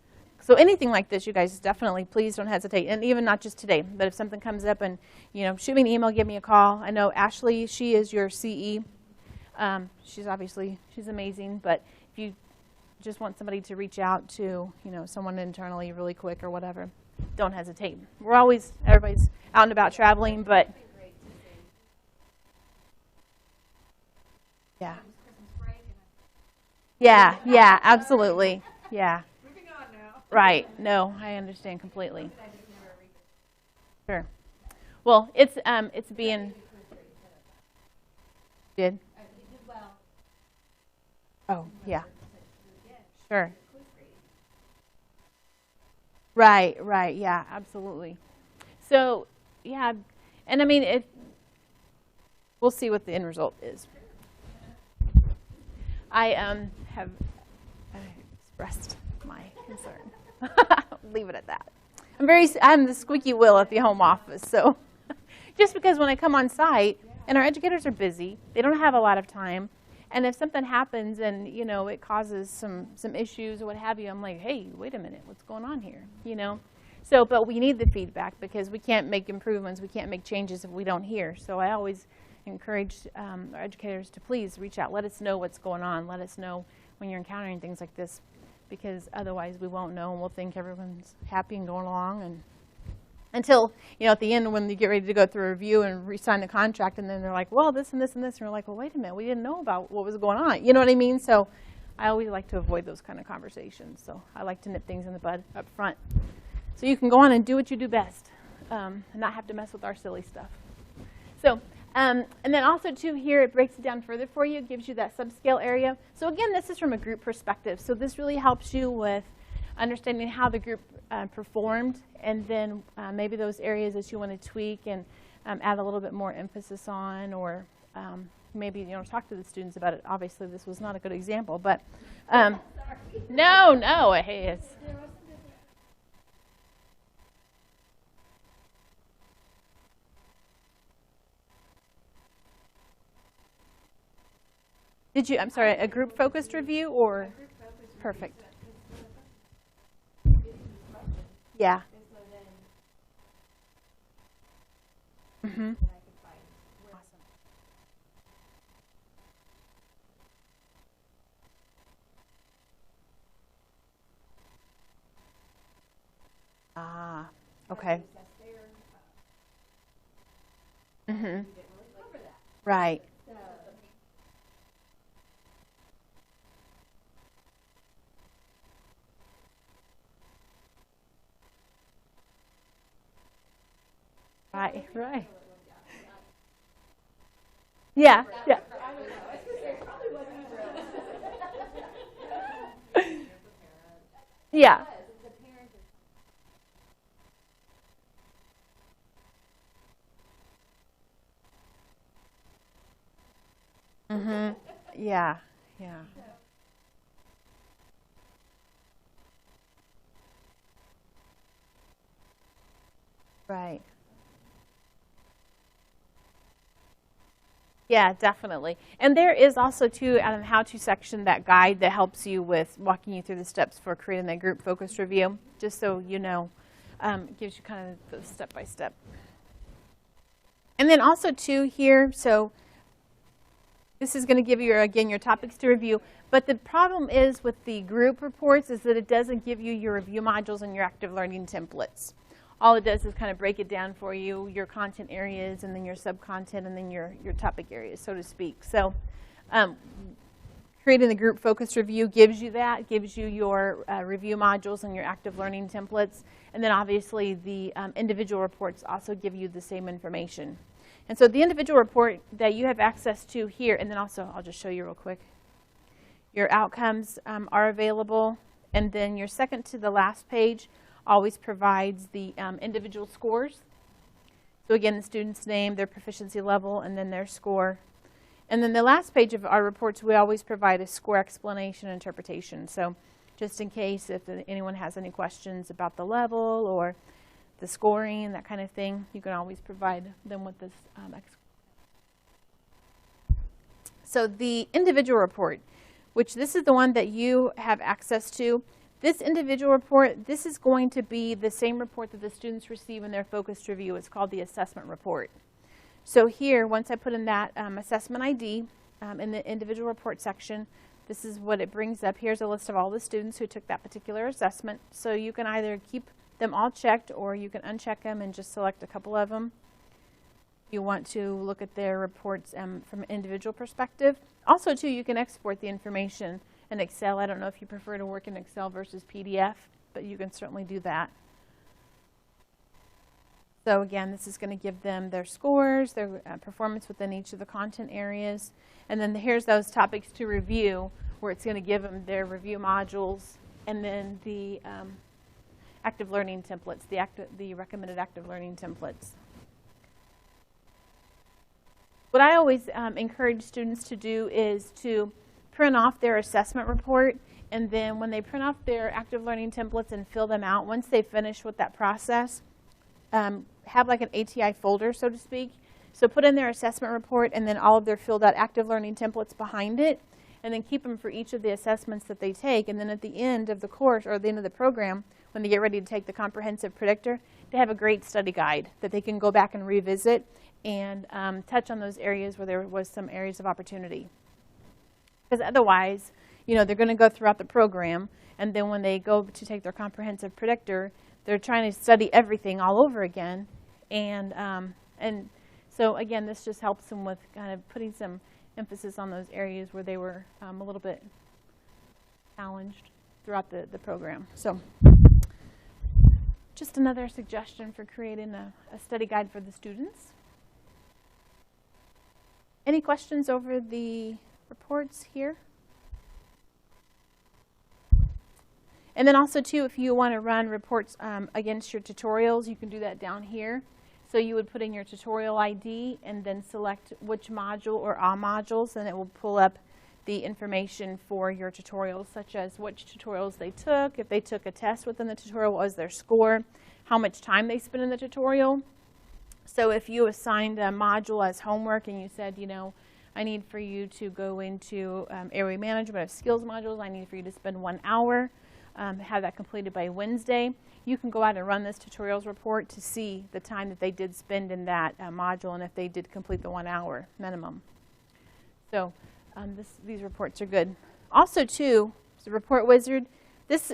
So anything like this, you guys definitely, please don't hesitate. And even not just today, but if something comes up and, shoot me an email, give me a call. I know Ashley, she is your CE. She's amazing. But if you just want somebody to reach out to, someone internally really quick or whatever, don't hesitate. Everybody's out and about traveling, but yeah. Yeah, absolutely. Yeah. Right. No, I understand completely. Sure. Well, it's being did. Oh, yeah. Sure. Right. Yeah, absolutely. So, yeah, and I mean, we'll see what the end result is. I have expressed my concern. Leave it at that. I'm the squeaky wheel at the home office. So just because when I come on site and our educators are busy, they don't have a lot of time. And if something happens and, it causes some issues or what have you, I'm like, hey, wait a minute, what's going on here? So, but we need the feedback because we can't make improvements, we can't make changes if we don't hear. So I always encourage our educators to please reach out. Let us know what's going on. Let us know when you're encountering things like this, because otherwise we won't know and we'll think everyone's happy and going along. And until, at the end when you get ready to go through a review and re-sign the contract, and then they're like, well, this and this and this. And we're like, well, wait a minute, we didn't know about what was going on. You know what I mean? So I always like to avoid those kind of conversations. So I like to nip things in the bud up front. So you can go on and do what you do best and not have to mess with our silly stuff. So, and then also, too, here it breaks it down further for you. It gives you that subscale area. So, again, this is from a group perspective. So this really helps you with understanding how the group performed, and then maybe those areas that you want to tweak and add a little bit more emphasis on, or maybe talk to the students about it. Obviously, this was not a good example, but no, hey, it's. I'm sorry, a group-focused review or? Perfect. Yeah. Mm-hmm. Awesome. Ah, okay. Mm-hmm. Right. Right. Yeah. Yeah. Mm-hmm. Yeah. Right. Yeah, definitely. And there is also, too, on the how-to section, that guide that helps you with walking you through the steps for creating that group focus review, just so you know. It gives you kind of the step-by-step. And then also, too, here, so this is going to give you, again, your topics to review. But the problem is with the group reports is that it doesn't give you your review modules and your active learning templates. All it does is kind of break it down for you, your content areas, and then your sub-content, and then your topic areas, so to speak. So creating the group focus review gives you that, gives you your review modules and your active learning templates. And then obviously the individual reports also give you the same information. And so the individual report that you have access to here, and then also I'll just show you real quick. Your outcomes are available, and then your second to the last page always provides the individual scores. So again, the student's name, their proficiency level, and then their score. And then the last page of our reports, we always provide a score explanation and interpretation. So just in case if anyone has any questions about the level or the scoring, that kind of thing, you can always provide them with this. So the individual report, which this is the one that you have access to. This individual report, this is going to be the same report that the students receive in their focused review. It's called the assessment report. So here, once I put in that assessment ID in the individual report section, this is what it brings up. Here's a list of all the students who took that particular assessment. So you can either keep them all checked, or you can uncheck them and just select a couple of them. You want to look at their reports from an individual perspective. Also, too, you can export the information in Excel. I don't know if you prefer to work in Excel versus PDF, but you can certainly do that. So again, this is going to give them their scores, their performance within each of the content areas. And then here's those topics to review, where it's going to give them their review modules, and then the active learning templates, the recommended active learning templates. What I always encourage students to do is to print off their assessment report, and then when they print off their active learning templates and fill them out, once they finish with that process, have like an ATI folder, so to speak. So put in their assessment report and then all of their filled out active learning templates behind it, and then keep them for each of the assessments that they take. And then at the end of the course, or the end of the program, when they get ready to take the comprehensive predictor, they have a great study guide that they can go back and revisit and touch on those areas where there was some areas of opportunity. Because otherwise, you know, they're going to go throughout the program, and then when they go to take their comprehensive predictor, they're trying to study everything all over again. And so again, this just helps them with kind of putting some emphasis on those areas where they were a little bit challenged throughout the program. So just another suggestion for creating a study guide for the students. Any questions over the reports here? And then also, too, if you want to run reports against your tutorials, you can do that down here. So you would put in your tutorial ID and then select which module or all modules, and it will pull up the information for your tutorials, such as which tutorials they took, if they took a test within the tutorial, what was their score, how much time they spent in the tutorial. So if you assigned a module as homework and you said, you know, I need for you to go into area management of skills modules, I need for you to spend 1 hour, have that completed by Wednesday, you can go out and run this tutorials report to see the time that they did spend in that module and if they did complete the 1 hour minimum. So these reports are good. Also, too, the report wizard, this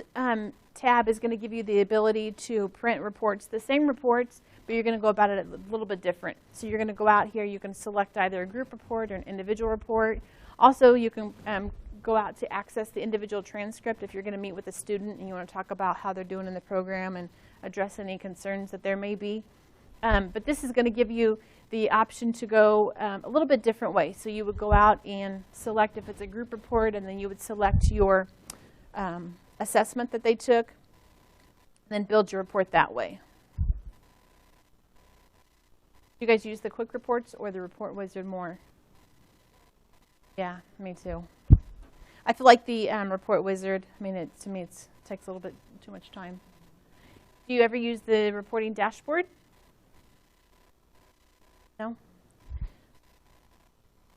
tab is going to give you the ability to print reports, the same reports, but you're going to go about it a little bit different. So you're going to go out here, you can select either a group report or an individual report. Also, you can go out to access the individual transcript if you're going to meet with a student and you want to talk about how they're doing in the program and address any concerns that there may be. But this is going to give you the option to go a little bit different way. So you would go out and select if it's a group report, and then you would select your assessment that they took, and then build your report that way. Do you guys use the quick reports or the report wizard more? Yeah, me too. I feel like the report wizard, I mean, to me, it takes a little bit too much time. Do you ever use the reporting dashboard? No?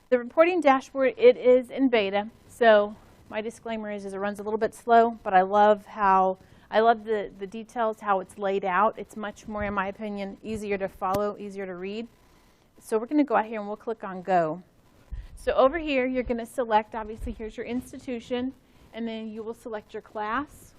The reporting dashboard, it is in beta, so my disclaimer is it runs a little bit slow, but I love the details, how it's laid out. It's much more, in my opinion, easier to follow, easier to read. So we're going to go out here and we'll click on Go. So over here, you're going to select, obviously, here's your institution, and then you will select your class.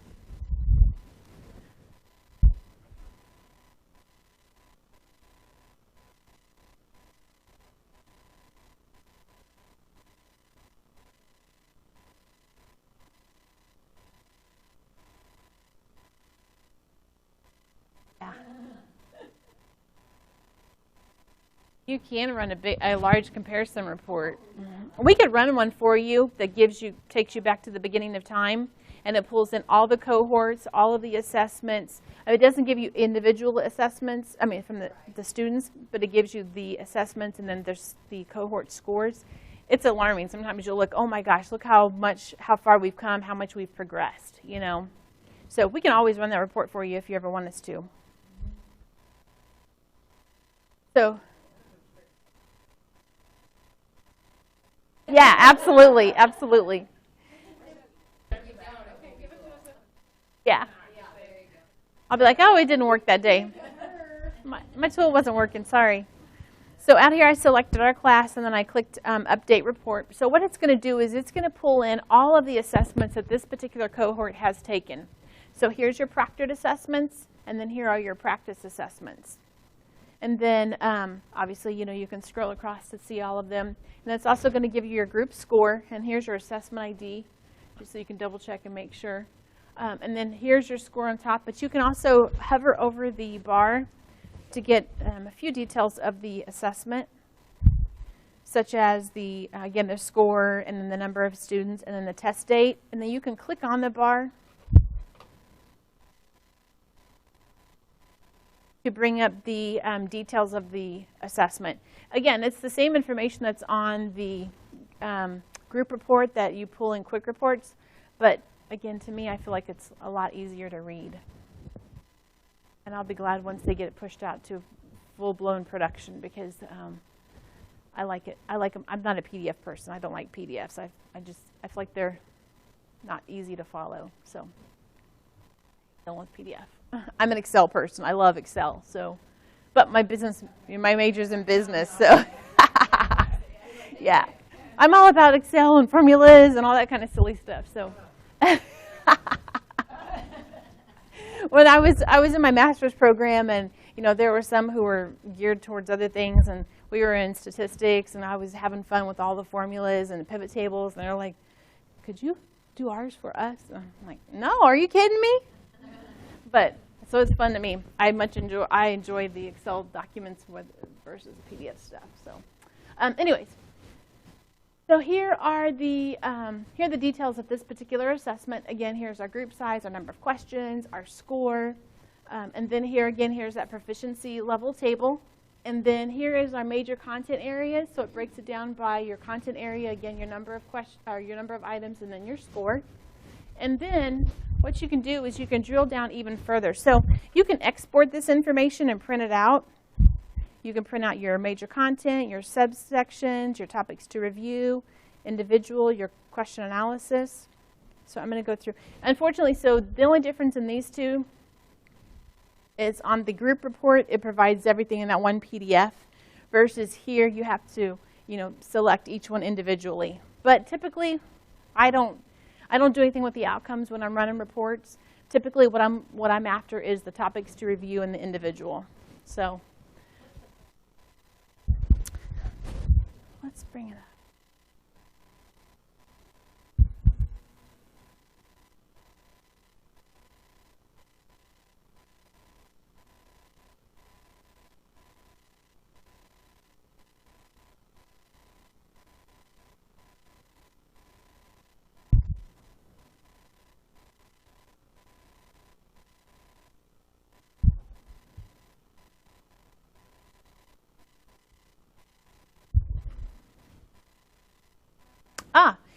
Yeah. You can run a large comparison report. Mm-hmm. We could run one for you that takes you back to the beginning of time, and it pulls in all the cohorts, all of the assessments. It doesn't give you individual assessments, from the students, but it gives you the assessments, and then there's the cohort scores. It's alarming. Sometimes you'll look, oh my gosh, look how far we've come, how much we've progressed, So we can always run that report for you if you ever want us to. So. Yeah, absolutely, absolutely. Yeah. I'll be like, oh, it didn't work that day. My tool wasn't working, sorry. So out here I selected our class and then I clicked Update Report. So what it's going to do is it's going to pull in all of the assessments that this particular cohort has taken. So here's your proctored assessments, and then here are your practice assessments. And then, obviously, you can scroll across to see all of them. And it's also going to give you your group score. And here's your assessment ID, just so you can double check and make sure. And then here's your score on top. But you can also hover over the bar to get a few details of the assessment, such as again, the score, and then the number of students, and then the test date. And then you can click on the bar to bring up the details of the assessment. Again, it's the same information that's on the group report that you pull in quick reports, but again, to me, I feel like it's a lot easier to read. And I'll be glad once they get it pushed out to full-blown production, because I like it. I like them. I'm not a PDF person. I don't like PDFs. I feel like they're not easy to follow. So, don't with PDF. I'm an Excel person. I love Excel. So, but my major's in business. So, yeah, I'm all about Excel and formulas and all that kind of silly stuff. So, when I was in my master's program, and there were some who were geared towards other things, and we were in statistics, and I was having fun with all the formulas and the pivot tables, and they're like, "Could you do ours for us?" And I'm like, "No, are you kidding me?" But so it's fun to me. I enjoy the Excel documents versus the PDF stuff. So, anyways, so here are the details of this particular assessment. Again, here's our group size, our number of questions, our score, and then here's that proficiency level table. And then here is our major content areas. So it breaks it down by your content area. Again, your number of your number of items, and then your score. And then what you can do is you can drill down even further. So you can export this information and print it out. You can print out your major content, your subsections, your topics to review, individual, your question analysis. So I'm going to go through. Unfortunately, so the only difference in these two is on the group report, it provides everything in that one PDF, versus here you have to, select each one individually. But typically, I don't do anything with the outcomes when I'm running reports. Typically, what I'm after is the topics to review and the individual. So let's bring it up.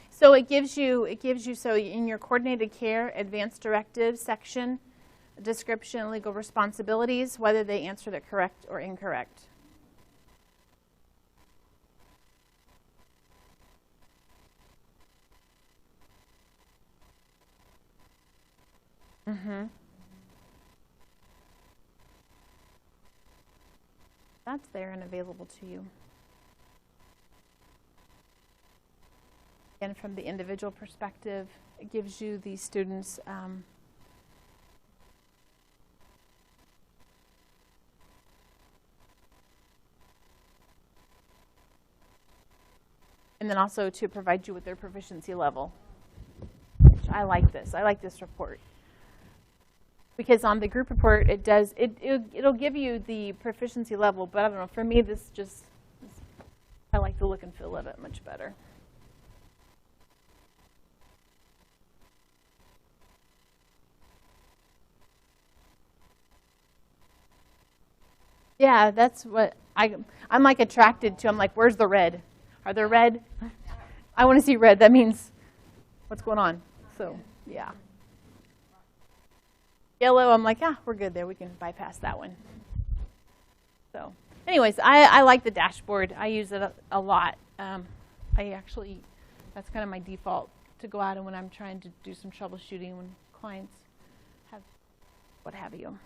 So it gives you, so in your coordinated care, advanced directives section, description, legal responsibilities, whether they answered it correct or incorrect. Mm-hmm. That's there and available to you. And from the individual perspective, it gives you the students and then also to provide you with their proficiency level. Which I like this. I like this report. Because on the group report, it'll give you the proficiency level, but I don't know, for me, I like the look and feel of it much better. Yeah, that's what I'm like attracted to. I'm like, where's the red? Are there red? I want to see red. That means what's going on. So, yeah. Yellow, I'm like, we're good there. We can bypass that one. So, anyways, I like the dashboard. I use it a lot. That's kind of my default to go out and when I'm trying to do some troubleshooting when clients have what have you.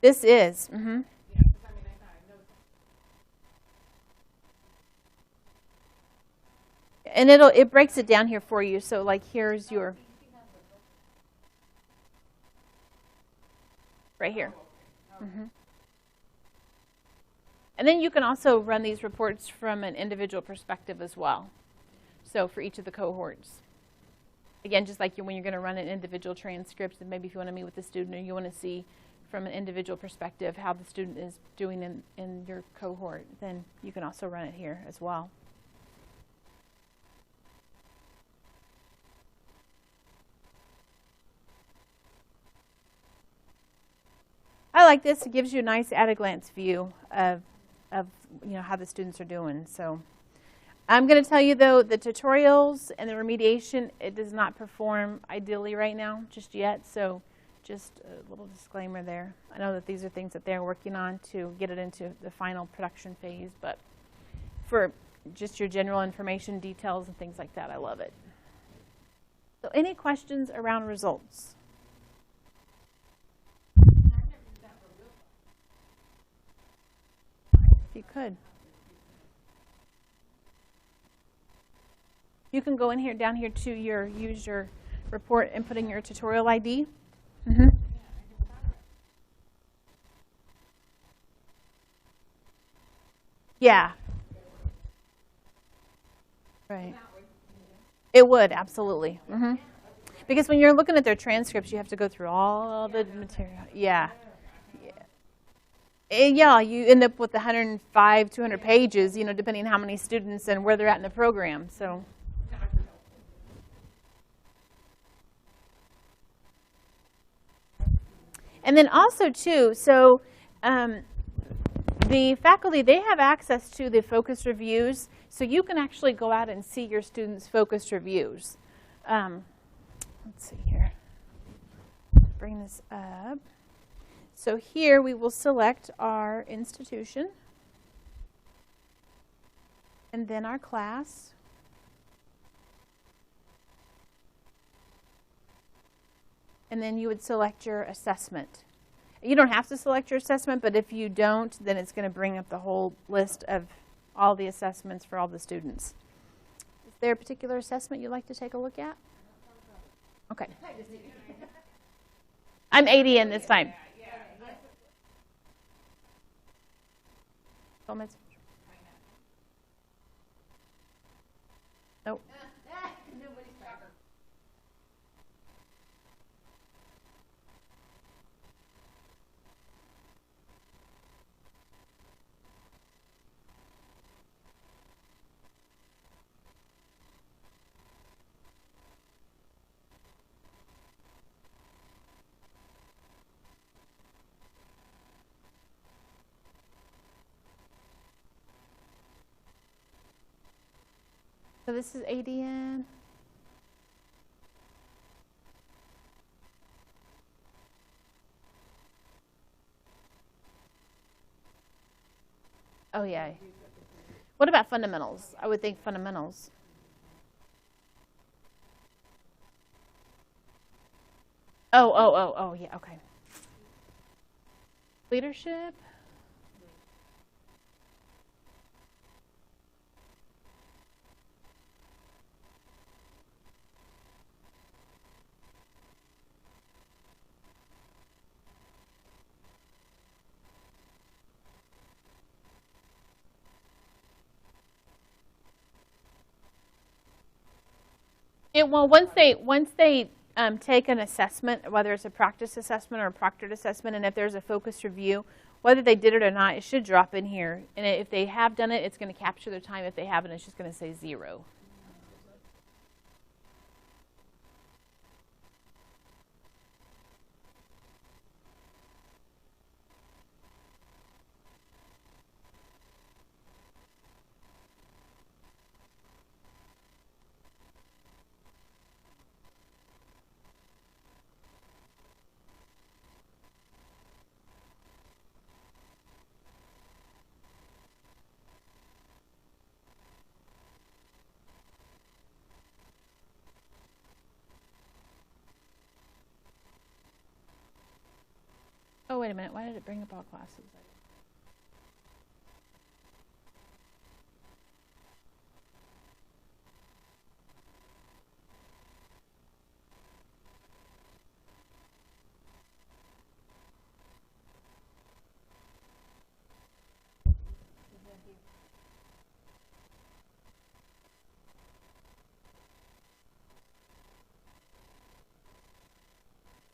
This is. Mm-hmm. And it breaks it down here for you. So like here's your right here. Mm-hmm. And then you can also run these reports from an individual perspective as well. So for each of the cohorts. Again, just like when you're going to run an individual transcript, and maybe if you want to meet with the student or you want to see from an individual perspective how the student is doing in your cohort, then you can also run it here as well. I like this. It gives you a nice at-a-glance view of how the students are doing. So I'm going to tell you, though, the tutorials and the remediation, it does not perform ideally right now just yet. So just a little disclaimer there. I know that these are things that they're working on to get it into the final production phase. But for just your general information, details, and things like that, I love it. So any questions around results? If you could. You can go in here, down here to use your report and put in your tutorial ID. Mm-hmm. Yeah. Right. It would, absolutely. Mm-hmm. Because when you're looking at their transcripts, you have to go through all the material. Yeah. Yeah, you end up with 105, 200 pages, depending on how many students and where they're at in the program. So. And then also, too, so the faculty, they have access to the focus reviews, so you can actually go out and see your students' focus reviews. Let's see here. Bring this up. So here we will select our institution and then our class. And then you would select your assessment. You don't have to select your assessment, but if you don't, then it's going to bring up the whole list of all the assessments for all the students. Is there a particular assessment you'd like to take a look at? Okay. I'm 80 in this time. Nope. So this is ADN. Oh, yeah. What about fundamentals? I would think fundamentals. Oh, yeah, okay. Leadership. Well, once they take an assessment, whether it's a practice assessment or a proctored assessment, and if there's a focused review, whether they did it or not, it should drop in here. And if they have done it, it's going to capture their time. If they haven't, it's just going to say 0. Oh, wait a minute. Why did it bring up all classes?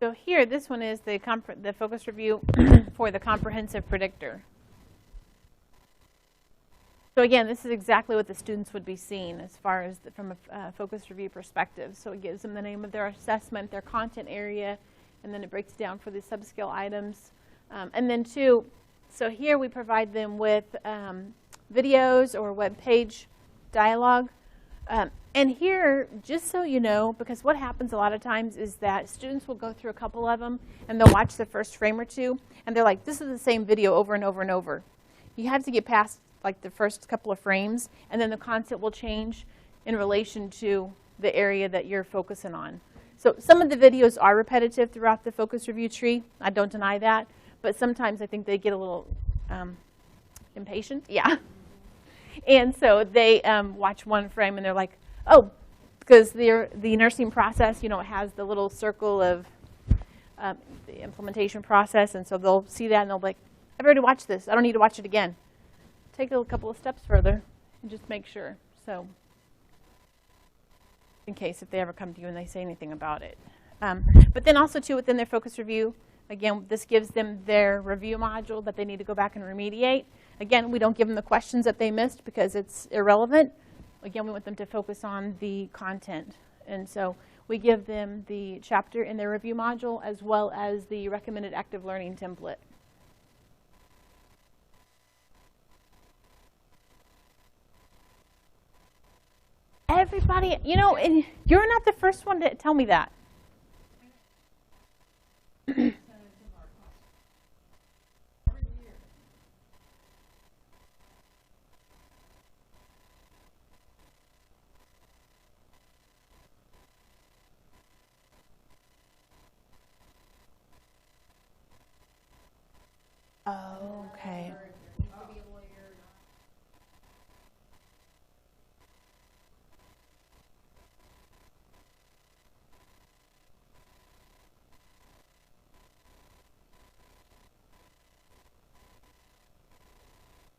So here, this one is the focus review for the comprehensive predictor. So again, this is exactly what the students would be seeing as far as from a focus review perspective. So it gives them the name of their assessment, their content area, and then it breaks down for the subscale items. And then two, so here we provide them with videos or web page dialogue. And here, just so you know, because what happens a lot of times is that students will go through a couple of them, and they'll watch the first frame or two, and they're like, this is the same video over and over and over. You have to get past like the first couple of frames, and then the content will change in relation to the area that you're focusing on. So some of the videos are repetitive throughout the focus review tree. I don't deny that, but sometimes I think they get a little impatient. Yeah. And so they watch one frame, and they're like, oh, because the nursing process, you know, it has the little circle of the implementation process, and so they'll see that, and they'll be like, I've already watched this. I don't need to watch it again. Take a couple of steps further and just make sure. So in case if they ever come to you and they say anything about it. But then also, too, within their focus review, again, this gives them their review module that they need to go back and remediate. Again, we don't give them the questions that they missed because it's irrelevant. Again, we want them to focus on the content. And so we give them the chapter in their review module as well as the recommended active learning template. Everybody, you know, and you're not the first one to tell me that. Oh, okay.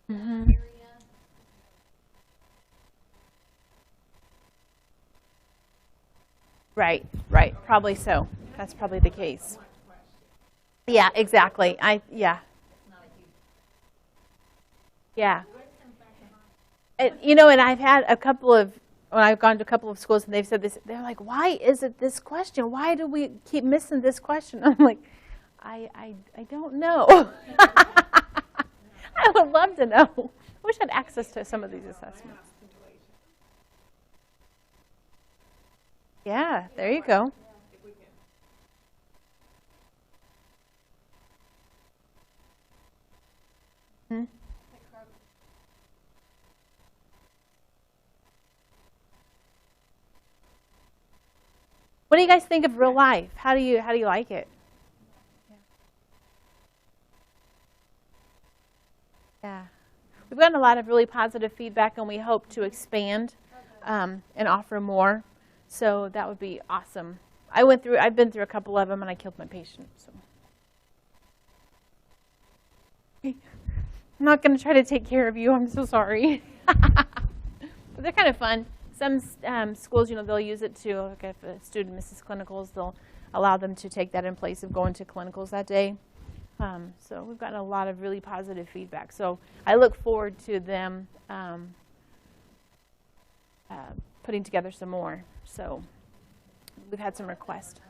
Mm-hmm. Right, right. Probably so. That's probably the case. Yeah, exactly. Yeah. You know, and I've had a couple of, when I've gone to a couple of schools and they've said this, they're like, why is it this question? Why do we keep missing this question? I'm like, I don't know. I would love to know. I wish I had access to some of these assessments. Yeah, there you go. Hmm. What do you guys think of real life? How do you like it? Yeah. We've gotten a lot of really positive feedback, and we hope to expand and offer more. So that would be awesome. I've been through a couple of them, and I killed my patient. So I'm not going to try to take care of you. I'm so sorry. But they're kind of fun. Some schools, they'll use it to, like if a student misses clinicals, they'll allow them to take that in place of going to clinicals that day. So we've gotten a lot of really positive feedback. So I look forward to them putting together some more. So we've had some requests.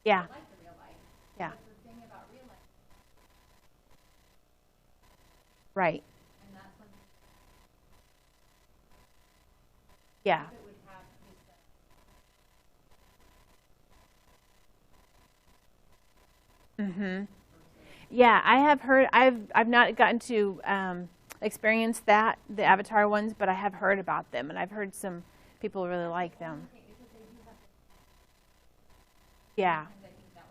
Yeah. I like the real life. Yeah. But the thing about real life, Right. and that's when Yeah. it would have to be said. Yeah, I have heard. I've not gotten to experience the Avatar ones, but I have heard about them, and I've heard some people really like them. Yeah. I think that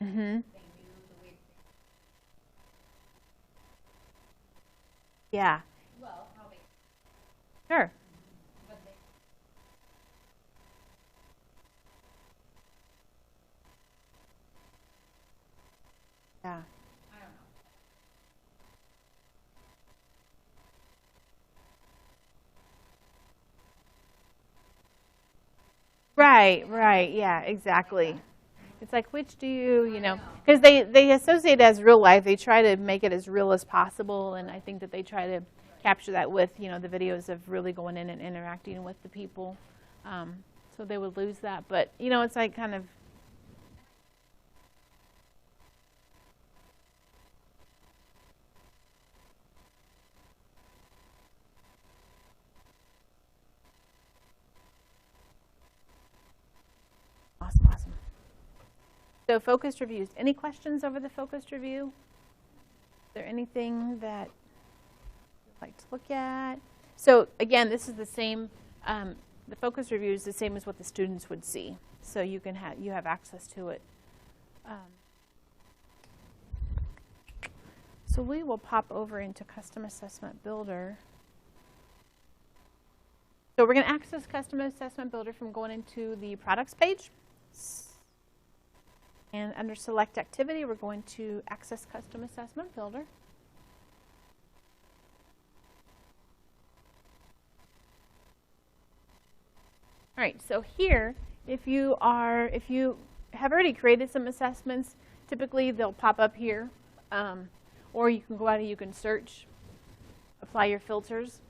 would help. Mhm. They knew the way. Yeah. Well, how they. Sure. But they. Yeah. I don't know. Right. Yeah, exactly. It's like, which do you, because they associate it as real life. They try to make it as real as possible, and I think that they try to capture that with, the videos of really going in and interacting with the people. So they would lose that. But, it's like kind of, awesome. So focused reviews. Any questions over the focused review? Is there anything that you'd like to look at? So again, this is the same. The focused review is the same as what the students would see. So you have access to it. So we will pop over into Custom Assessment Builder. So we're going to access Custom Assessment Builder from going into the products page. And under Select Activity, we're going to access Custom Assessment Builder. All right, so here, if you have already created some assessments, typically they'll pop up here. Or you can go out and you can search, apply your filters,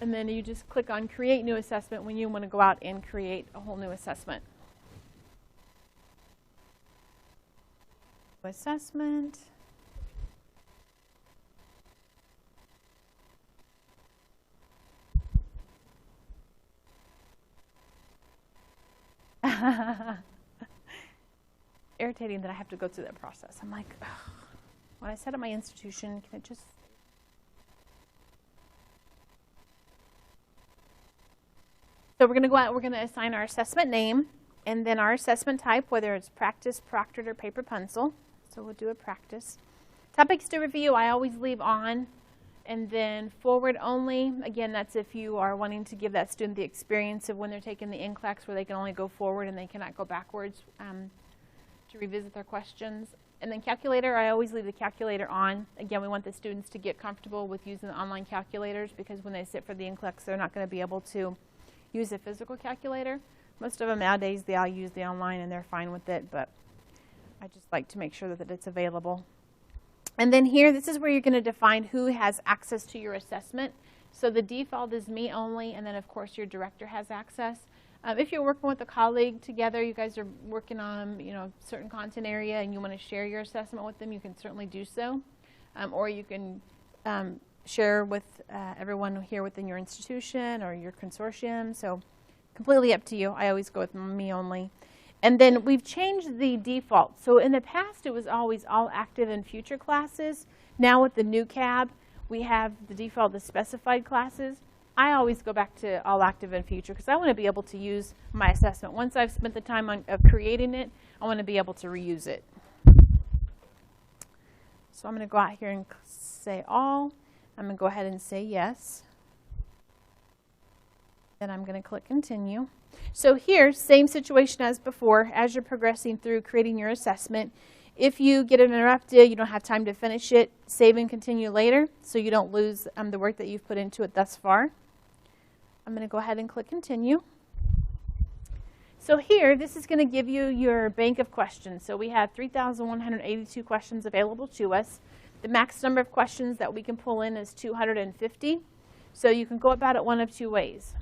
and then you just click on Create New Assessment when you want to go out and create a whole new assessment. Assessment. Irritating that I have to go through that process. I'm like, ugh. When I set up my institution, can it just... So we're going to go out, we're going to assign our assessment name, and then our assessment type, whether it's practice, proctored, or paper pencil. So we'll do a practice. Topics to review, I always leave on. And then forward only, again, that's if you are wanting to give that student the experience of when they're taking the NCLEX where they can only go forward and they cannot go backwards to revisit their questions. And then calculator, I always leave the calculator on. Again, we want the students to get comfortable with using the online calculators because when they sit for the NCLEX, they're not going to be able to use a physical calculator. Most of them nowadays, they all use the online and they're fine with it, but I just like to make sure that it's available. And then here, this is where you're going to define who has access to your assessment. So the default is me only, and then of course your director has access. If you're working with a colleague together, you guys are working on certain content area and you want to share your assessment with them, you can certainly do so. Or you can share with everyone here within your institution or your consortium. So completely up to you. I always go with me only. And then we've changed the default. So in the past, it was always all active in future classes. Now with the new CAB, we have the default, the specified classes. I always go back to all active and future because I want to be able to use my assessment. Once I've spent the time of creating it, I want to be able to reuse it. So I'm going to go out here and say all. I'm going to go ahead and say yes. Then I'm going to click continue. So here, same situation as before. As you're progressing through creating your assessment, if you get interrupted, you don't have time to finish it, save and continue later so you don't lose the work that you've put into it thus far. I'm going to go ahead and click continue. So here, this is going to give you your bank of questions. So we have 3,182 questions available to us. The max number of questions that we can pull in is 250. So you can go about it one of two ways.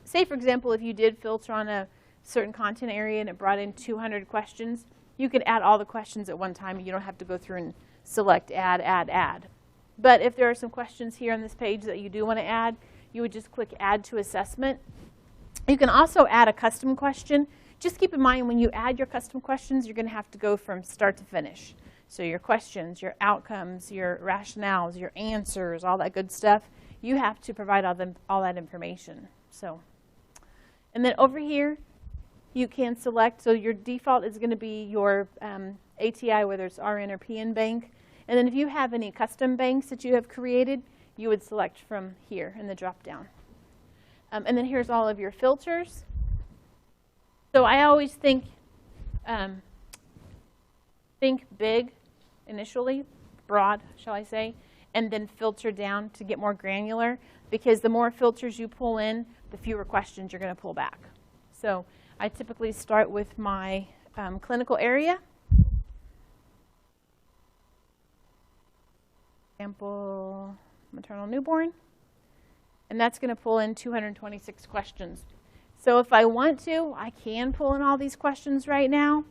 Say, for example, if you did filter on a certain content area and it brought in 200 questions, you could add all the questions at one time. You don't have to go through and select add, add, add. But if there are some questions here on this page that you do want to add, you would just click add to assessment. You can also add a custom question. Just keep in mind when you add your custom questions, you're going to have to go from start to finish. So your questions, your outcomes, your rationales, your answers, all that good stuff, you have to provide all that information. So, and then over here, you can select, so your default is going to be your ATI, whether it's RN or PN bank. And then if you have any custom banks that you have created, you would select from here in the drop down. And then here's all of your filters. So I always think big initially, broad, shall I say, and then filter down to get more granular, because the more filters you pull in, the fewer questions you're going to pull back. So I typically start with my clinical area. Example, maternal newborn. And that's going to pull in 226 questions. So if I want to, I can pull in all these questions right now.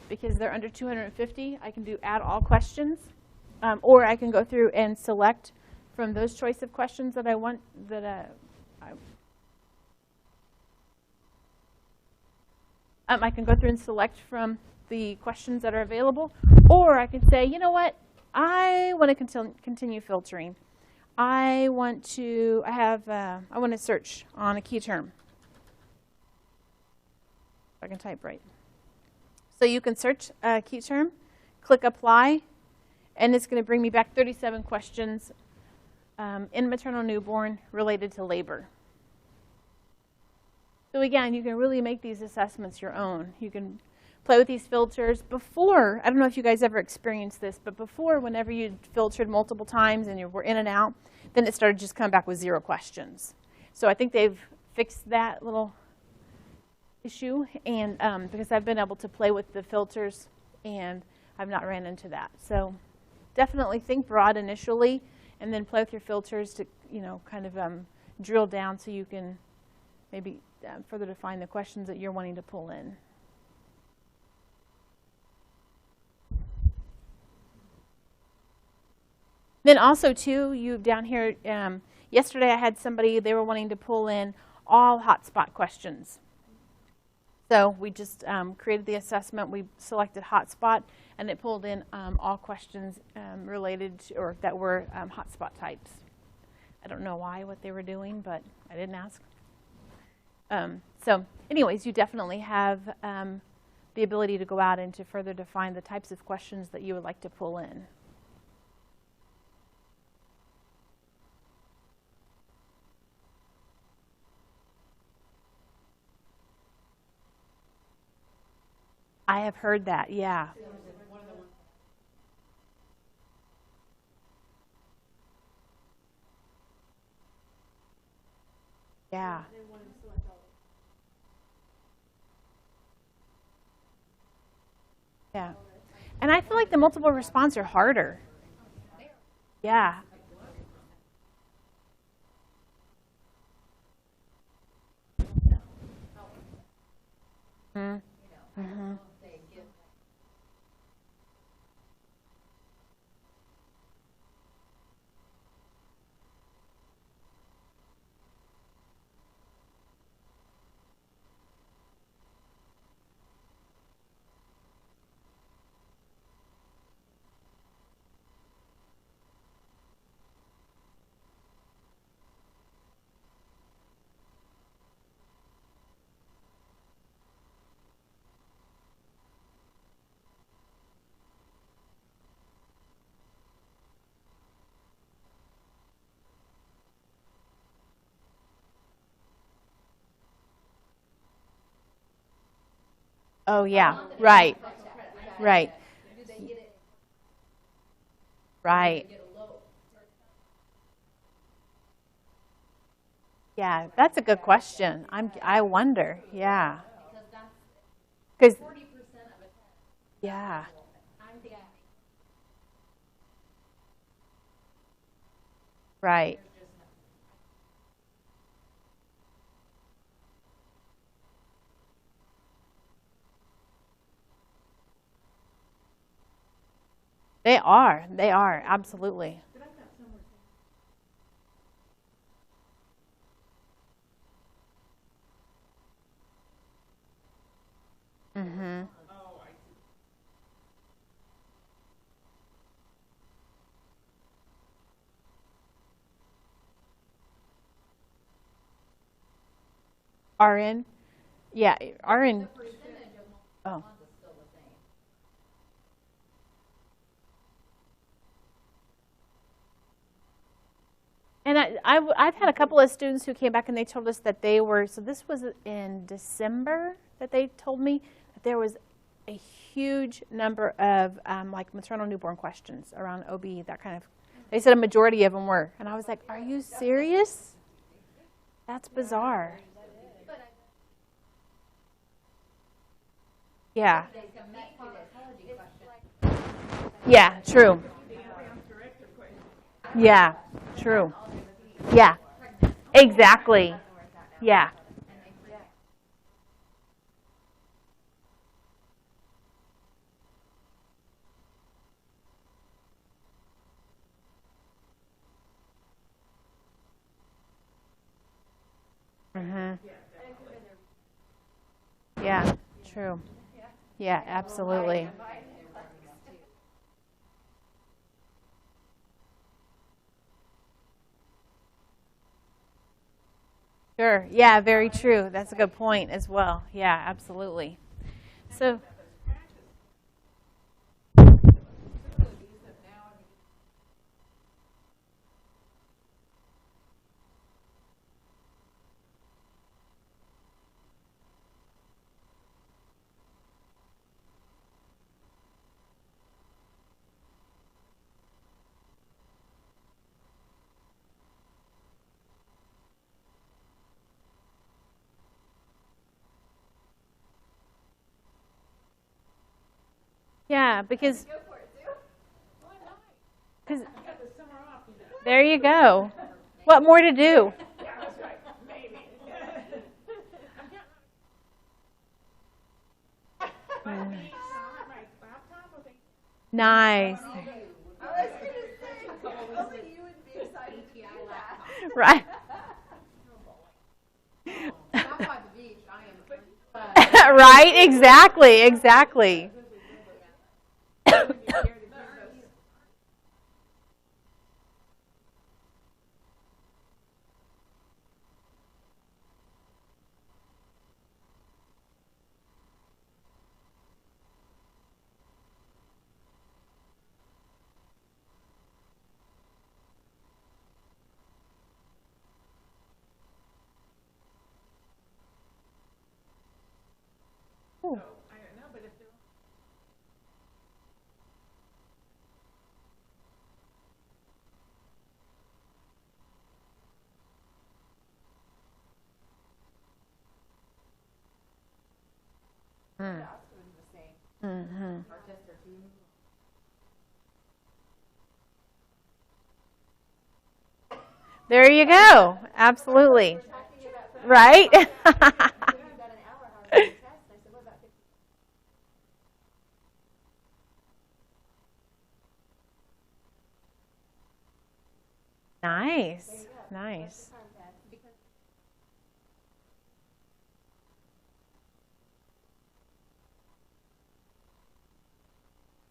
Because they're under 250, I can do add all questions. Or I can go through and select from those choice of questions that I want, that I can go through and select from the questions that are available. Or I can say, you know what, I want to continue filtering. I want to search on a key term. I can type right. So you can search a key term, click apply, and it's going to bring me back 37 questions in maternal newborn related to labor. So again, you can really make these assessments your own. You can play with these filters. Before, I don't know if you guys ever experienced this, but before, whenever you filtered multiple times and you were in and out, then it started just coming back with 0 questions. So I think they've fixed that little issue, and because I've been able to play with the filters and I've not ran into that. So definitely think broad initially and then play with your filters to, kind of drill down so you can maybe further define the questions that you're wanting to pull in. Then also too, you down here, yesterday I had somebody, they were wanting to pull in all hotspot questions. So we just created the assessment, we selected hotspot, and it pulled in all questions related to, or that were hotspot types. I don't know what they were doing, but I didn't ask. So anyways, you definitely have the ability to go out and to further define the types of questions that you would like to pull in. I have heard that, yeah. Yeah. Yeah. And I feel like the multiple response are harder. Yeah. Mm-hmm. Mm-hmm. Oh, yeah, right, right, Do they get it? right. Get a low? Yeah, that's a good question. I wonder, yeah. Because that's Because, 40% of it. yeah, I'm thinking. right. They are, absolutely. Mm-hmm. RN? Yeah, RN. Oh. And I've had a couple of students who came back and they told us that they were, so this was in December that they told me that there was a huge number of like maternal newborn questions around OB, that kind of, they said a majority of them were. And I was like, are you serious? That's bizarre. Yeah. Yeah, true. Yeah, true. Yeah, exactly. Yeah. Mhm. Yeah, true. Yeah, absolutely. Sure. Yeah, very true. That's a good point as well. Yeah, absolutely. So, yeah, because cause, there you go. What more to do? Nice. Right. Not by the beach, I am. Right? Exactly. Exactly. Ooh. Mm. Mhm. There you go. Absolutely. Right? Nice. Nice.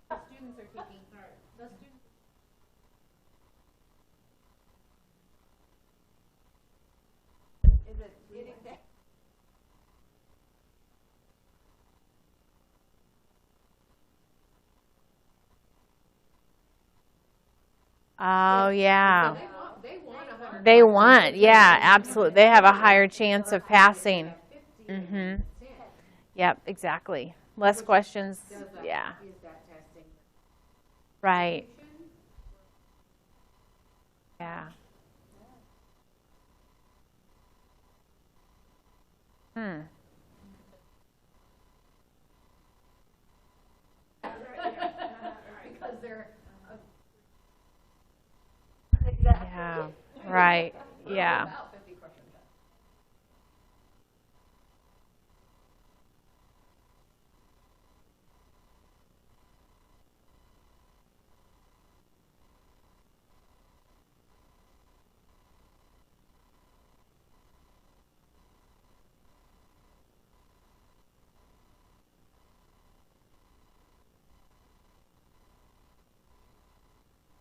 Students are taking, those students. Is it getting there? Oh, yeah. They want They want, yeah, absolutely. They have a higher chance of passing. Mhm. Yep, exactly. less questions. Does that, Yeah, is that testing? right. Yeah. Hmm. Because they're. Yeah, right. Yeah. About 50 questions.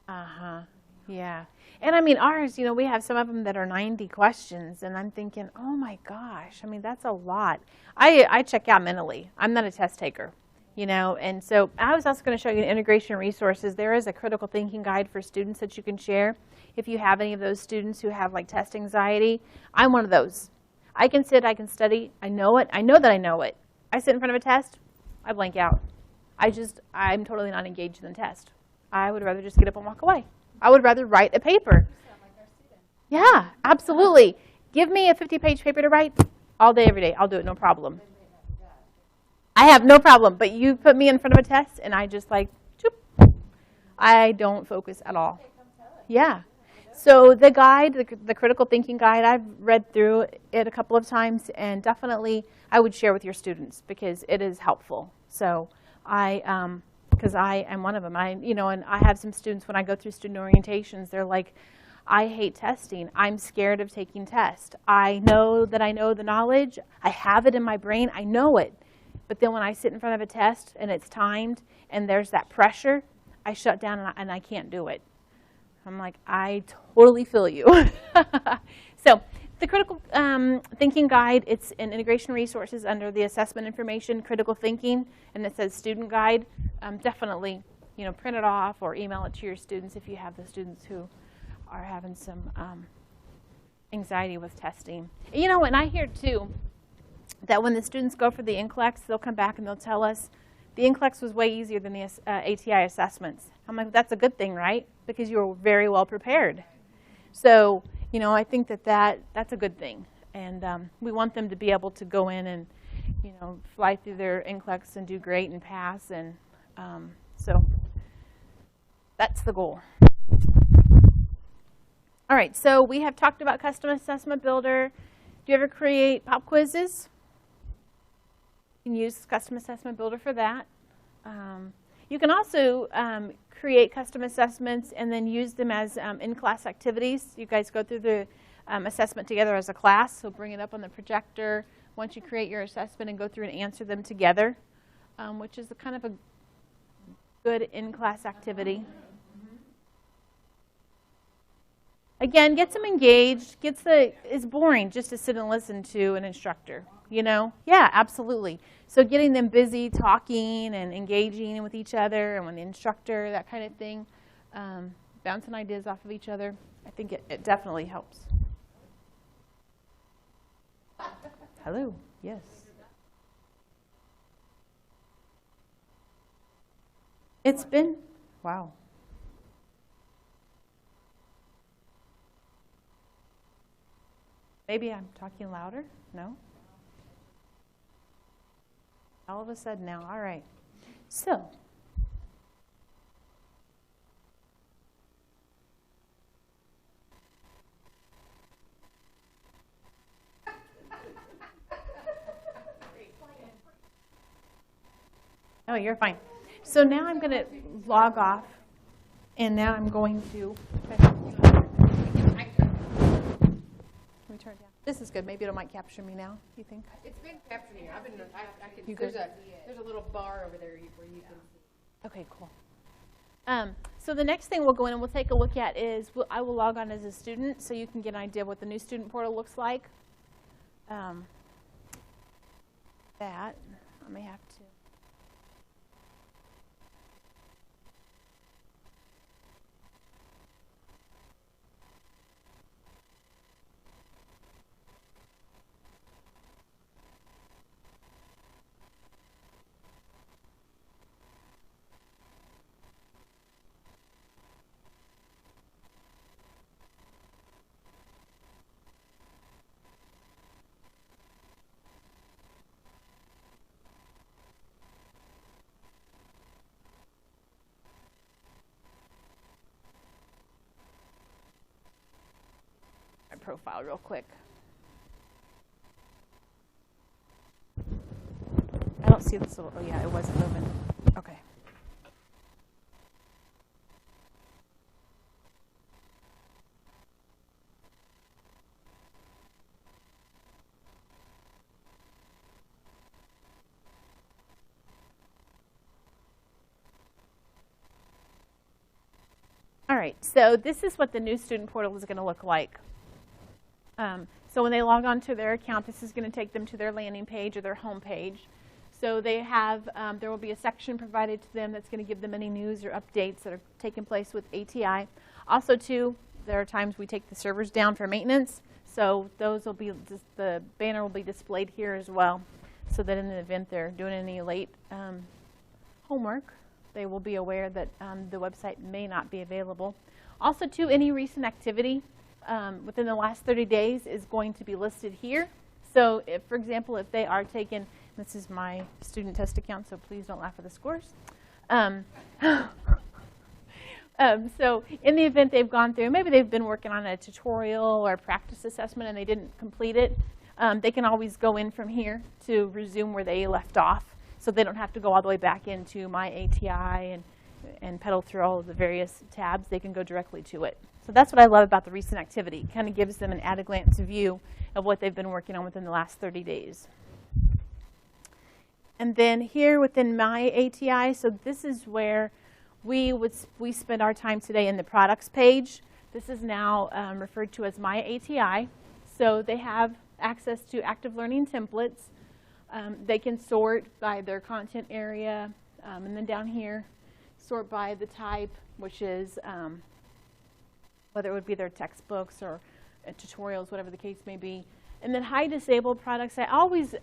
Uh-huh. Yeah. And I mean, ours, we have some of them that are 90 questions, and I'm thinking, oh my gosh, I mean, that's a lot. I check out mentally. I'm not a test taker, and so I was also going to show you in integration resources. There is a critical thinking guide for students that you can share. If you have any of those students who have like test anxiety, I'm one of those. I can sit, I can study, I know it, I know that I know it. I sit in front of a test, I blank out. I'm totally not engaged in the test. I would rather just get up and walk away. I would rather write a paper. Yeah, absolutely. Give me a 50-page paper to write all day, every day. I'll do it, no problem. I have no problem, but you put me in front of a test, and I just like, choop. I don't focus at all. Yeah. So the guide, the critical thinking guide, I've read through it a couple of times, and definitely I would share with your students because it is helpful. So because I am one of them. And I have some students when I go through student orientations, they're like, I hate testing. I'm scared of taking tests. I know that I know the knowledge. I have it in my brain. I know it. But then when I sit in front of a test and it's timed and there's that pressure, I shut down and I can't do it. I'm like, I totally feel you. So the critical thinking guide, it's in integration resources under the assessment information, critical thinking, and it says student guide. Definitely, print it off or email it to your students if you have the students who are having some anxiety with testing. And I hear too that when the students go for the NCLEX, they'll come back and they'll tell us the NCLEX was way easier than the ATI assessments. I'm like, that's a good thing, right? Because you were very well prepared. So, I think that's a good thing. And we want them to be able to go in and, fly through their NCLEX and do great and pass. And so that's the goal. All right, so we have talked about Custom Assessment Builder. Do you ever create pop quizzes? You can use Custom Assessment Builder for that. You can also create custom assessments and then use them as in-class activities. You guys go through the assessment together as a class, so bring it up on the projector once you create your assessment and go through and answer them together, which is kind of a good in-class activity. Again, gets them engaged, it's boring just to sit and listen to an instructor, Yeah, absolutely. So getting them busy talking and engaging with each other and with the instructor, that kind of thing, bouncing ideas off of each other, I think it definitely helps. Hello, yes. It's been, wow. Maybe I'm talking louder? No? All of a sudden now, all right. So, oh, you're fine. So now I'm going to log off, and now I'm going to return down. This is good. Maybe it might capture me now, you think? It's been capturing you. I can, You there's good? a little bar over there where you can see. Okay, cool. So the next thing we'll go in and we'll take a look at is I will log on as a student so you can get an idea of what the new student portal looks like. I may have to. profile real quick. I don't see this. Oh, yeah, it wasn't moving. Okay. All right, so this is what the new student portal is going to look like. So when they log on to their account, this is going to take them to their landing page or their home page. So they have, there will be a section provided to them that's going to give them any news or updates that are taking place with ATI. Also, too, there are times we take the servers down for maintenance, so those will be, the banner will be displayed here as well, so that in the event they're doing any late homework, they will be aware that the website may not be available. Also, too, any recent activity within the last 30 days is going to be listed here. So, if, for example, if they are taking, this is my student test account, so please don't laugh at the scores. So, in the event they've gone through, maybe they've been working on a tutorial or practice assessment and they didn't complete it, they can always go in from here to resume where they left off. So they don't have to go all the way back into my ATI and pedal through all of the various tabs. They can go directly to it. So that's what I love about the recent activity. It kind of gives them an at-a-glance view of what they've been working on within the last 30 days. And then here within my ATI, so this is where we spend our time today in the products page. This is now referred to as my ATI. So they have access to active learning templates. They can sort by their content area, and then down here, sort by the type, which is whether it would be their textbooks or tutorials, whatever the case may be. And then hide disabled products, I always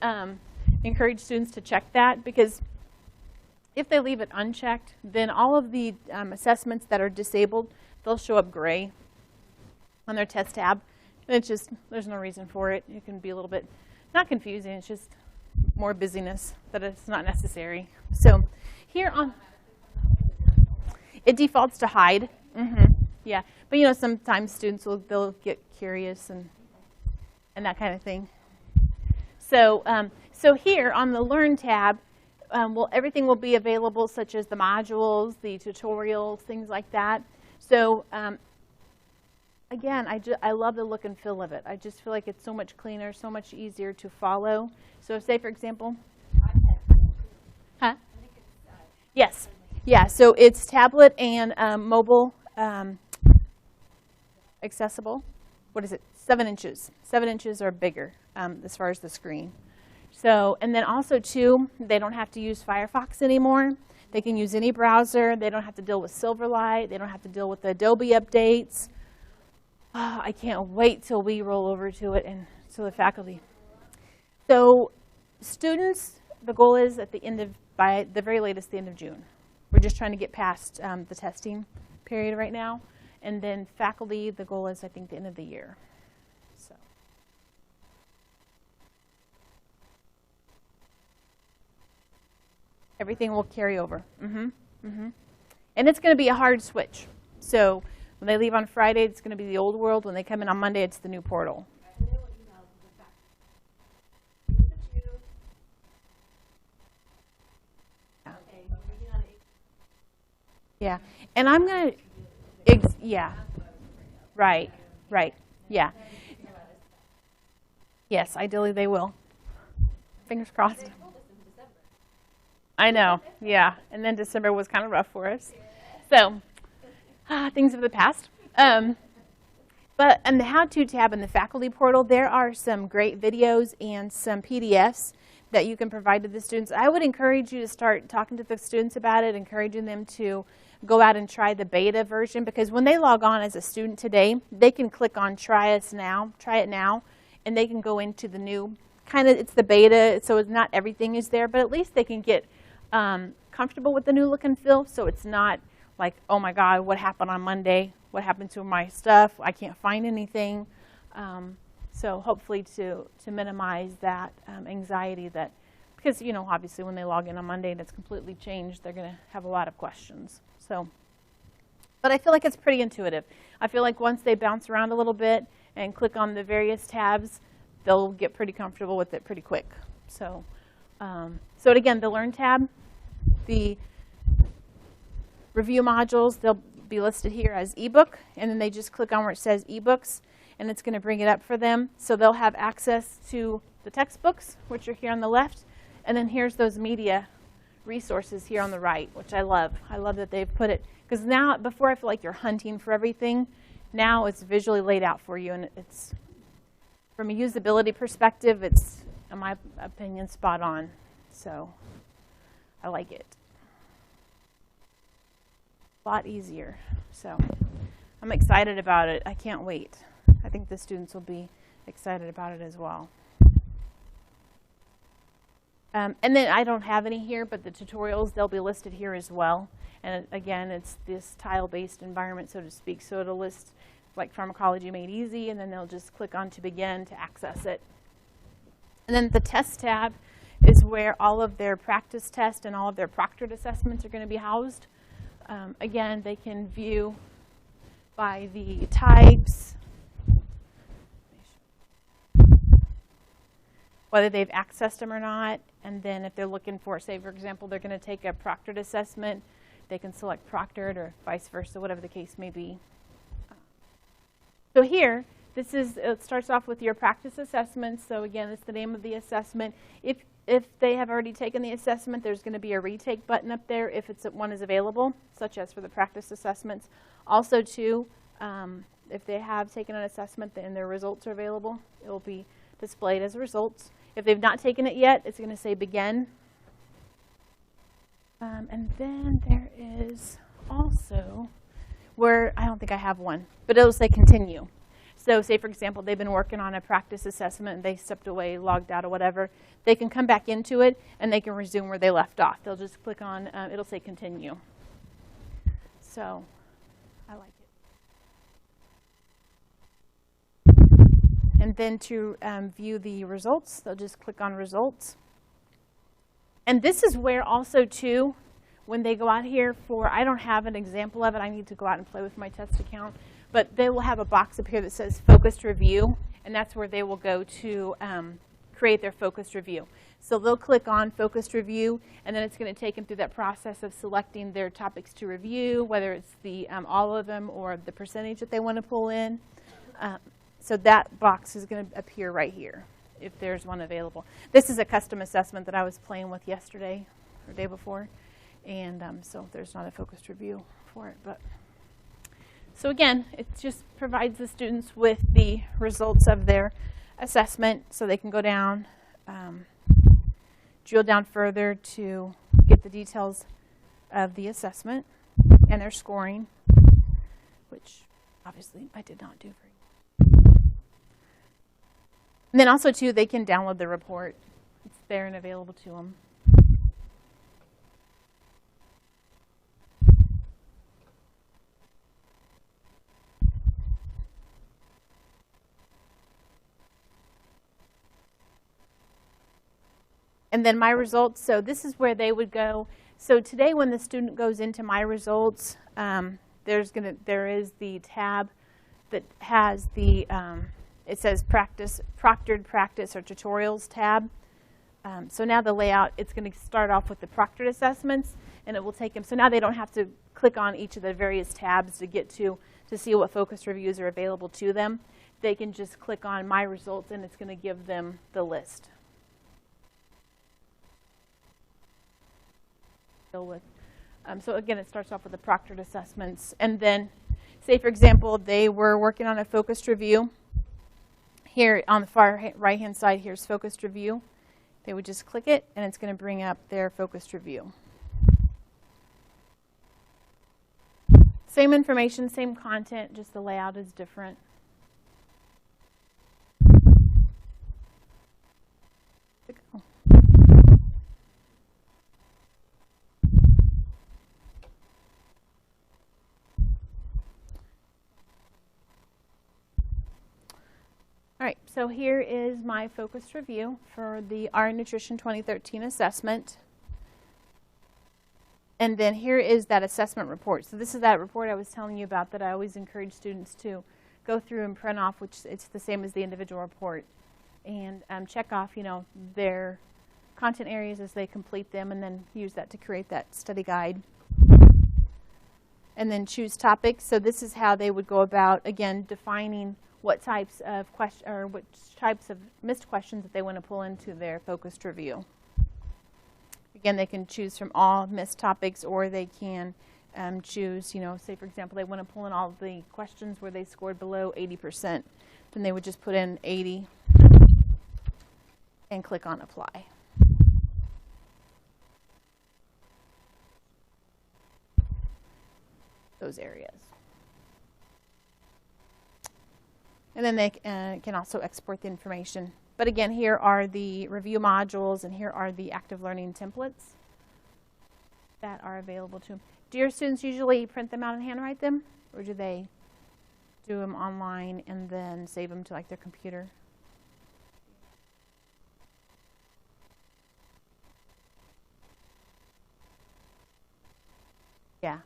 encourage students to check that, because if they leave it unchecked, then all of the assessments that are disabled, they'll show up gray on their test tab. And it's just, there's no reason for it. It can be a little bit, not confusing, it's just more busyness that it's not necessary. So here on, it defaults to hide. Yeah, but you know, sometimes students they'll get curious and that kind of thing. So so here on the Learn tab, everything will be available, such as the modules, the tutorials, things like that. So again, I love the look and feel of it. I just feel like it's so much cleaner, so much easier to follow. So say, for example, huh? Yes. Yeah, so it's tablet and mobile accessible. What is it? 7 inches. 7 inches or bigger as far as the screen. So, and then also, too, they don't have to use Firefox anymore. They can use any browser. They don't have to deal with Silverlight. They don't have to deal with the Adobe updates. Oh, I can't wait till we roll over to it and to the faculty. So students, the goal is at the end of, by the very latest, the end of June. We're just trying to get past the testing period right now. And then faculty, the goal is, I think, the end of the year. So. Everything will carry over. And it's going to be a hard switch. So when they leave on Friday, it's going to be the old world. When they come in on Monday, it's the new portal. Yeah, and I'm going to, yeah, right, yeah. Yes, ideally they will. Fingers crossed. I know, yeah, and then December was kind of rough for us. So, things of the past. But in the how-to tab in the faculty portal, there are some great videos and some PDFs that you can provide to the students. I would encourage you to start talking to the students about it, encouraging them to go out and try the beta version, because when they log on as a student today, they can click on try it now, and they can go into the new, it's the beta, so it's not everything is there, but at least they can get comfortable with the new look and feel, so it's not like, oh my God, what happened on Monday? What happened to my stuff? I can't find anything. So hopefully to minimize that anxiety that, because, you know, obviously when they log in on Monday and it's completely changed, they're going to have a lot of questions. So, but I feel like it's pretty intuitive. I feel like once they bounce around a little bit, and click on the various tabs, they'll get pretty comfortable with it pretty quick. So, again, the Learn tab, the review modules, they'll be listed here as ebook, and then they just click on where it says ebooks, and it's going to bring it up for them. So they'll have access to the textbooks, which are here on the left, and then here's those media resources here on the right, which I love. I love that they've put it, because now, before I feel like you're hunting for everything, now it's visually laid out for you, and it's, from a usability perspective, it's, in my opinion, spot on. So I like it. A lot easier. So I'm excited about it. I can't wait. I think the students will be excited about it as well. And then I don't have any here, but the tutorials, they'll be listed here as well. And again, it's this tile-based environment, so to speak. So it'll list like Pharmacology Made Easy, and then they'll just click on to begin to access it. And then the test tab is where all of their practice tests and all of their proctored assessments are going to be housed. Again, they can view by the types, whether they've accessed them or not, and then if they're looking for, say, for example, they're going to take a proctored assessment, they can select proctored or vice versa, whatever the case may be. So here, it starts off with your practice assessments. So again, it's the name of the assessment. If they have already taken the assessment, there's going to be a retake button up there if one is available, such as for the practice assessments. Also, too, if they have taken an assessment and their results are available, it will be displayed as results. If they've not taken it yet, it's going to say begin. And then there is also where, I don't think I have one, but it'll say continue. So say, for example, they've been working on a practice assessment and they stepped away, logged out or whatever. They can come back into it and they can resume where they left off. They'll just click on, it'll say continue. So I like it. And then to view the results, they'll just click on results. And this is where also, too, when they go out here for, I don't have an example of it. I need to go out and play with my test account. But they will have a box up here that says focused review, and that's where they will go to create their focused review. So they'll click on focused review, and then it's going to take them through that process of selecting their topics to review, whether it's the all of them or the percentage that they want to pull in. So that box is going to appear right here if there's one available. This is a custom assessment that I was playing with yesterday or the day before, and so there's not a focused review for it. But so again, it just provides the students with the results of their assessment so they can go down, drill down further to get the details of the assessment and their scoring, which obviously I did not do for you. And then also, too, they can download the report. It's there and available to them. And then my results, so this is where they would go. So today when the student goes into my results, there is the tab that has the, it says proctored practice or tutorials tab. So now the layout, it's going to start off with the proctored assessments, and it will take them, so now they don't have to click on each of the various tabs to get to see what focus reviews are available to them. They can just click on my results, and it's going to give them the list. So again, it starts off with the proctored assessments. And then, say, for example, they were working on a focused review. Here on the far right-hand side, here's focused review. They would just click it, and it's going to bring up their focused review. Same information, same content, just the layout is different. All right, so here is my focused review for the RN Nutrition 2013 assessment. And then here is that assessment report. So this is that report I was telling you about that I always encourage students to go through and print off, which it's the same as the individual report, and check off, their content areas as they complete them, and then use that to create that study guide. And then choose topics. So this is how they would go about, again, defining what types of which types of missed questions that they want to pull into their focused review. Again, they can choose from all missed topics, or they can choose, say for example, they want to pull in all of the questions where they scored below 80%. Then they would just put in 80 and click on apply. Those areas. And then they can also export the information. But again, here are the review modules, and here are the active learning templates that are available to them. Do your students usually print them out and handwrite them, or do they do them online and then save them to like their computer? Yeah.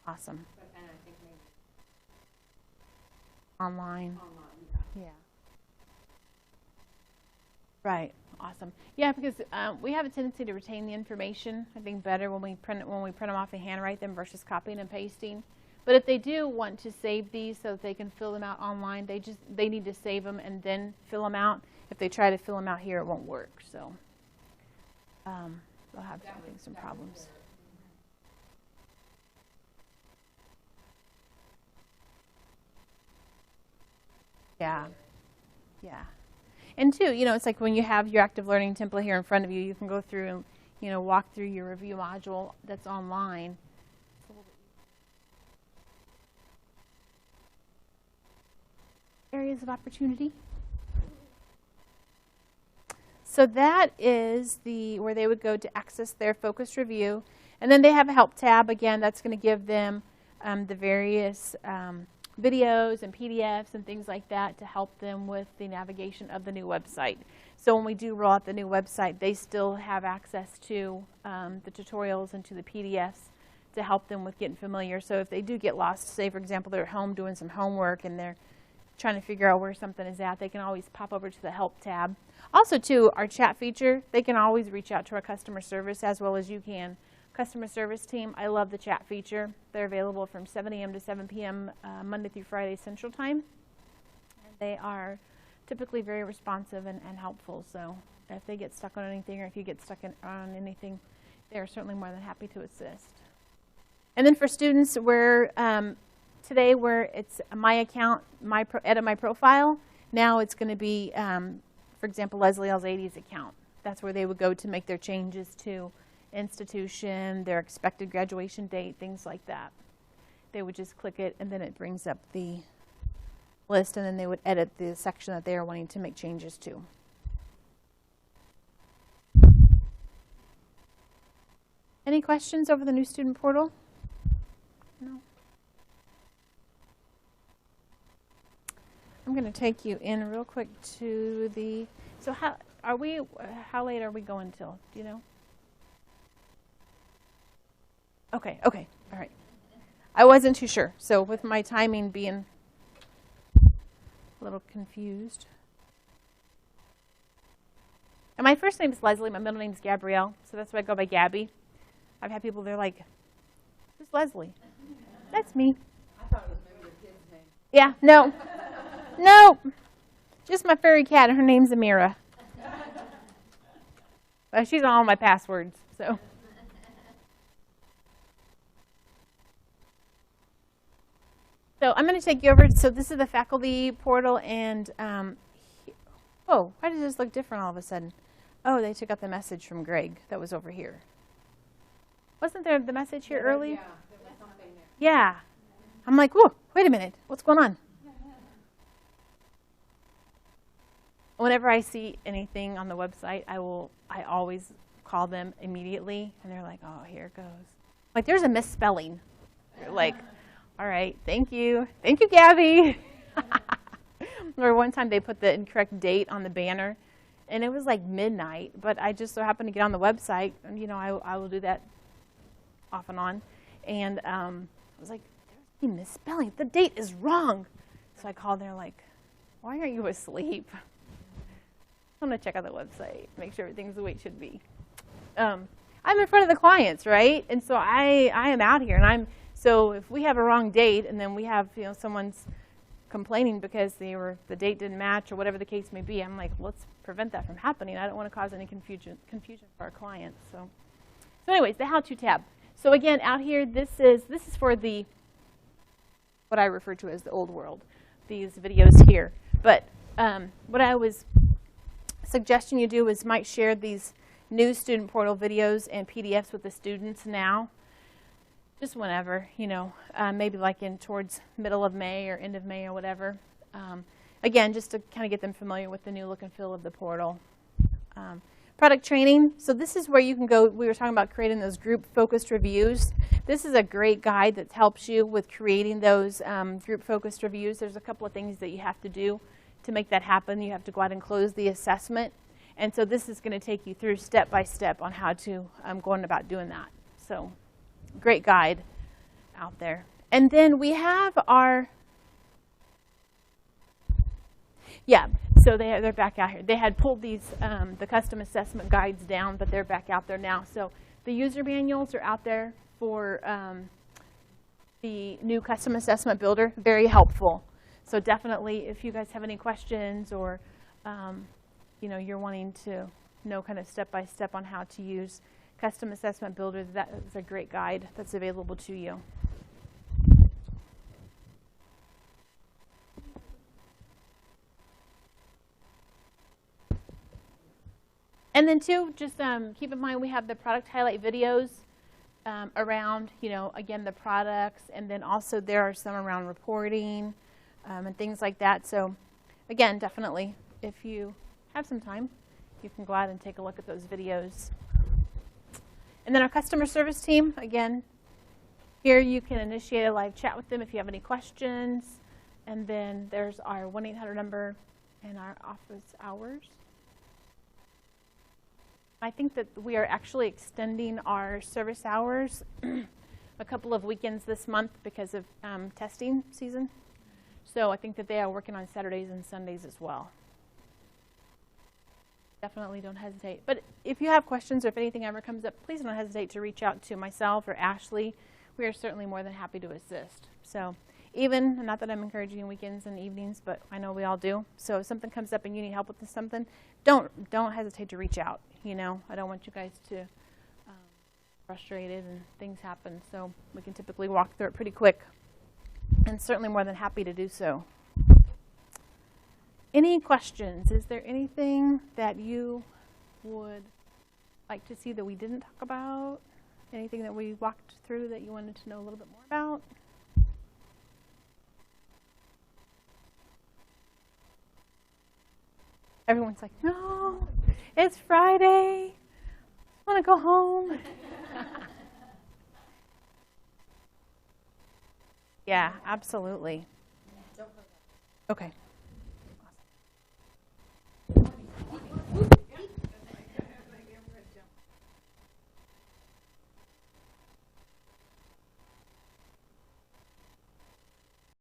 Awesome. And I think maybe Online. online, Yeah. Right. Awesome. Yeah, because we have a tendency to retain the information, I think, better when we print them off and handwrite them versus copying and pasting. But if they do want to save these so that they can fill them out online, they need to save them and then fill them out. If they try to fill them out here, it won't work. So they'll have some problems. Yeah. Yeah. And two, it's like when you have your active learning template here in front of you, you can go through and, walk through your review module that's online. Areas of opportunity. So that is where they would go to access their focused review. And then they have a help tab. Again, that's going to give them the various videos and PDFs and things like that to help them with the navigation of the new website. So when we do roll out the new website, they still have access to the tutorials and to the PDFs to help them with getting familiar. So if they do get lost, say for example they're at home doing some homework and they're trying to figure out where something is at, they can always pop over to the help tab. Also too, our chat feature, they can always reach out to our customer service as well as you can. Customer service team, I love the chat feature. They're available from 7 a.m. to 7 p.m. Monday through Friday Central Time. And they are typically very responsive and helpful. So if they get stuck on anything, or if you get stuck on anything, they're certainly more than happy to assist. And then for students, today where it's my account, edit my profile, now it's going to be, for example, Leslie Alzadi's account. That's where they would go to make their changes to institution, their expected graduation date, things like that. They would just click it, and then it brings up the list, and then they would edit the section that they are wanting to make changes to. Any questions over the new student portal? No. I'm going to take you in real quick to the. So how late are we going till? Do you know? Okay, all right. I wasn't too sure, so with my timing being a little confused. And my first name is Leslie, my middle name is Gabrielle, so that's why I go by Gabby. I've had people, they're like, who's Leslie? That's me. I thought it was maybe your kid's name. Yeah, no. No, just my furry cat, and her name's Amira. She's on all my passwords, so. So I'm going to take you over. So this is the faculty portal, and oh, why does this look different all of a sudden? Oh, they took out the message from Greg that was over here. Wasn't there the message here early? Yeah, there was something there. Yeah. I'm like, whoa, wait a minute, what's going on? Whenever I see anything on the website, I always call them immediately, and they're like, oh, here it goes. Like, there's a misspelling. They're like, all right, thank you, Gabby. Or one time they put the incorrect date on the banner, and it was like midnight, but I just so happened to get on the website, and I will do that off and on, and I was like, there's a misspelling. The date is wrong. So I called, and they're like, why aren't you asleep? I'm going to check out the website, make sure everything's the way it should be. I'm in front of the clients, right? And so I am out here, and so if we have a wrong date, and then we have, someone's complaining because the date didn't match or whatever the case may be, I'm like, let's prevent that from happening. I don't want to cause any confusion for our clients. So anyways, the how-to tab. So again, out here, this is for what I refer to as the old world, these videos here. But what I was suggesting you do is might share these new student portal videos and PDFs with the students now, just whenever, maybe like towards middle of May or end of May or whatever. Again, just to kind of get them familiar with the new look and feel of the portal. Product training. So this is where you can go. We were talking about creating those group-focused reviews. This is a great guide that helps you with creating those group-focused reviews. There's a couple of things that you have to do to make that happen. You have to go out and close the assessment. And so this is going to take you through step by step on how to go on about doing that. So great guide out there. And then we have our, so they're back out here. They had pulled these, the custom assessment guides down, but they're back out there now. So the user manuals are out there for the new custom assessment builder. Very helpful. So definitely, if you guys have any questions or you're wanting to know kind of step by step on how to use custom assessment builder, that is a great guide that's available to you. And then too, just keep in mind we have the product highlight videos around, again, the products, and then also there are some around reporting and things like that. So again, definitely, if you have some time, you can go out and take a look at those videos. And then our customer service team, again, here you can initiate a live chat with them if you have any questions. And then there's our 1-800 number and our office hours. I think that we are actually extending our service hours a couple of weekends this month because of testing season. So I think that they are working on Saturdays and Sundays as well. Definitely don't hesitate. But if you have questions or if anything ever comes up, please don't hesitate to reach out to myself or Ashley. We are certainly more than happy to assist. So even, not that I'm encouraging weekends and evenings, but I know we all do. So if something comes up and you need help with something, don't hesitate to reach out. I don't want you guys to frustrated and things happen. So we can typically walk through it pretty quick, and certainly more than happy to do so. Any questions? Is there anything that you would like to see that we didn't talk about? Anything that we walked through that you wanted to know a little bit more about? Everyone's like, no, it's Friday. I want to go home. Yeah, absolutely. Okay.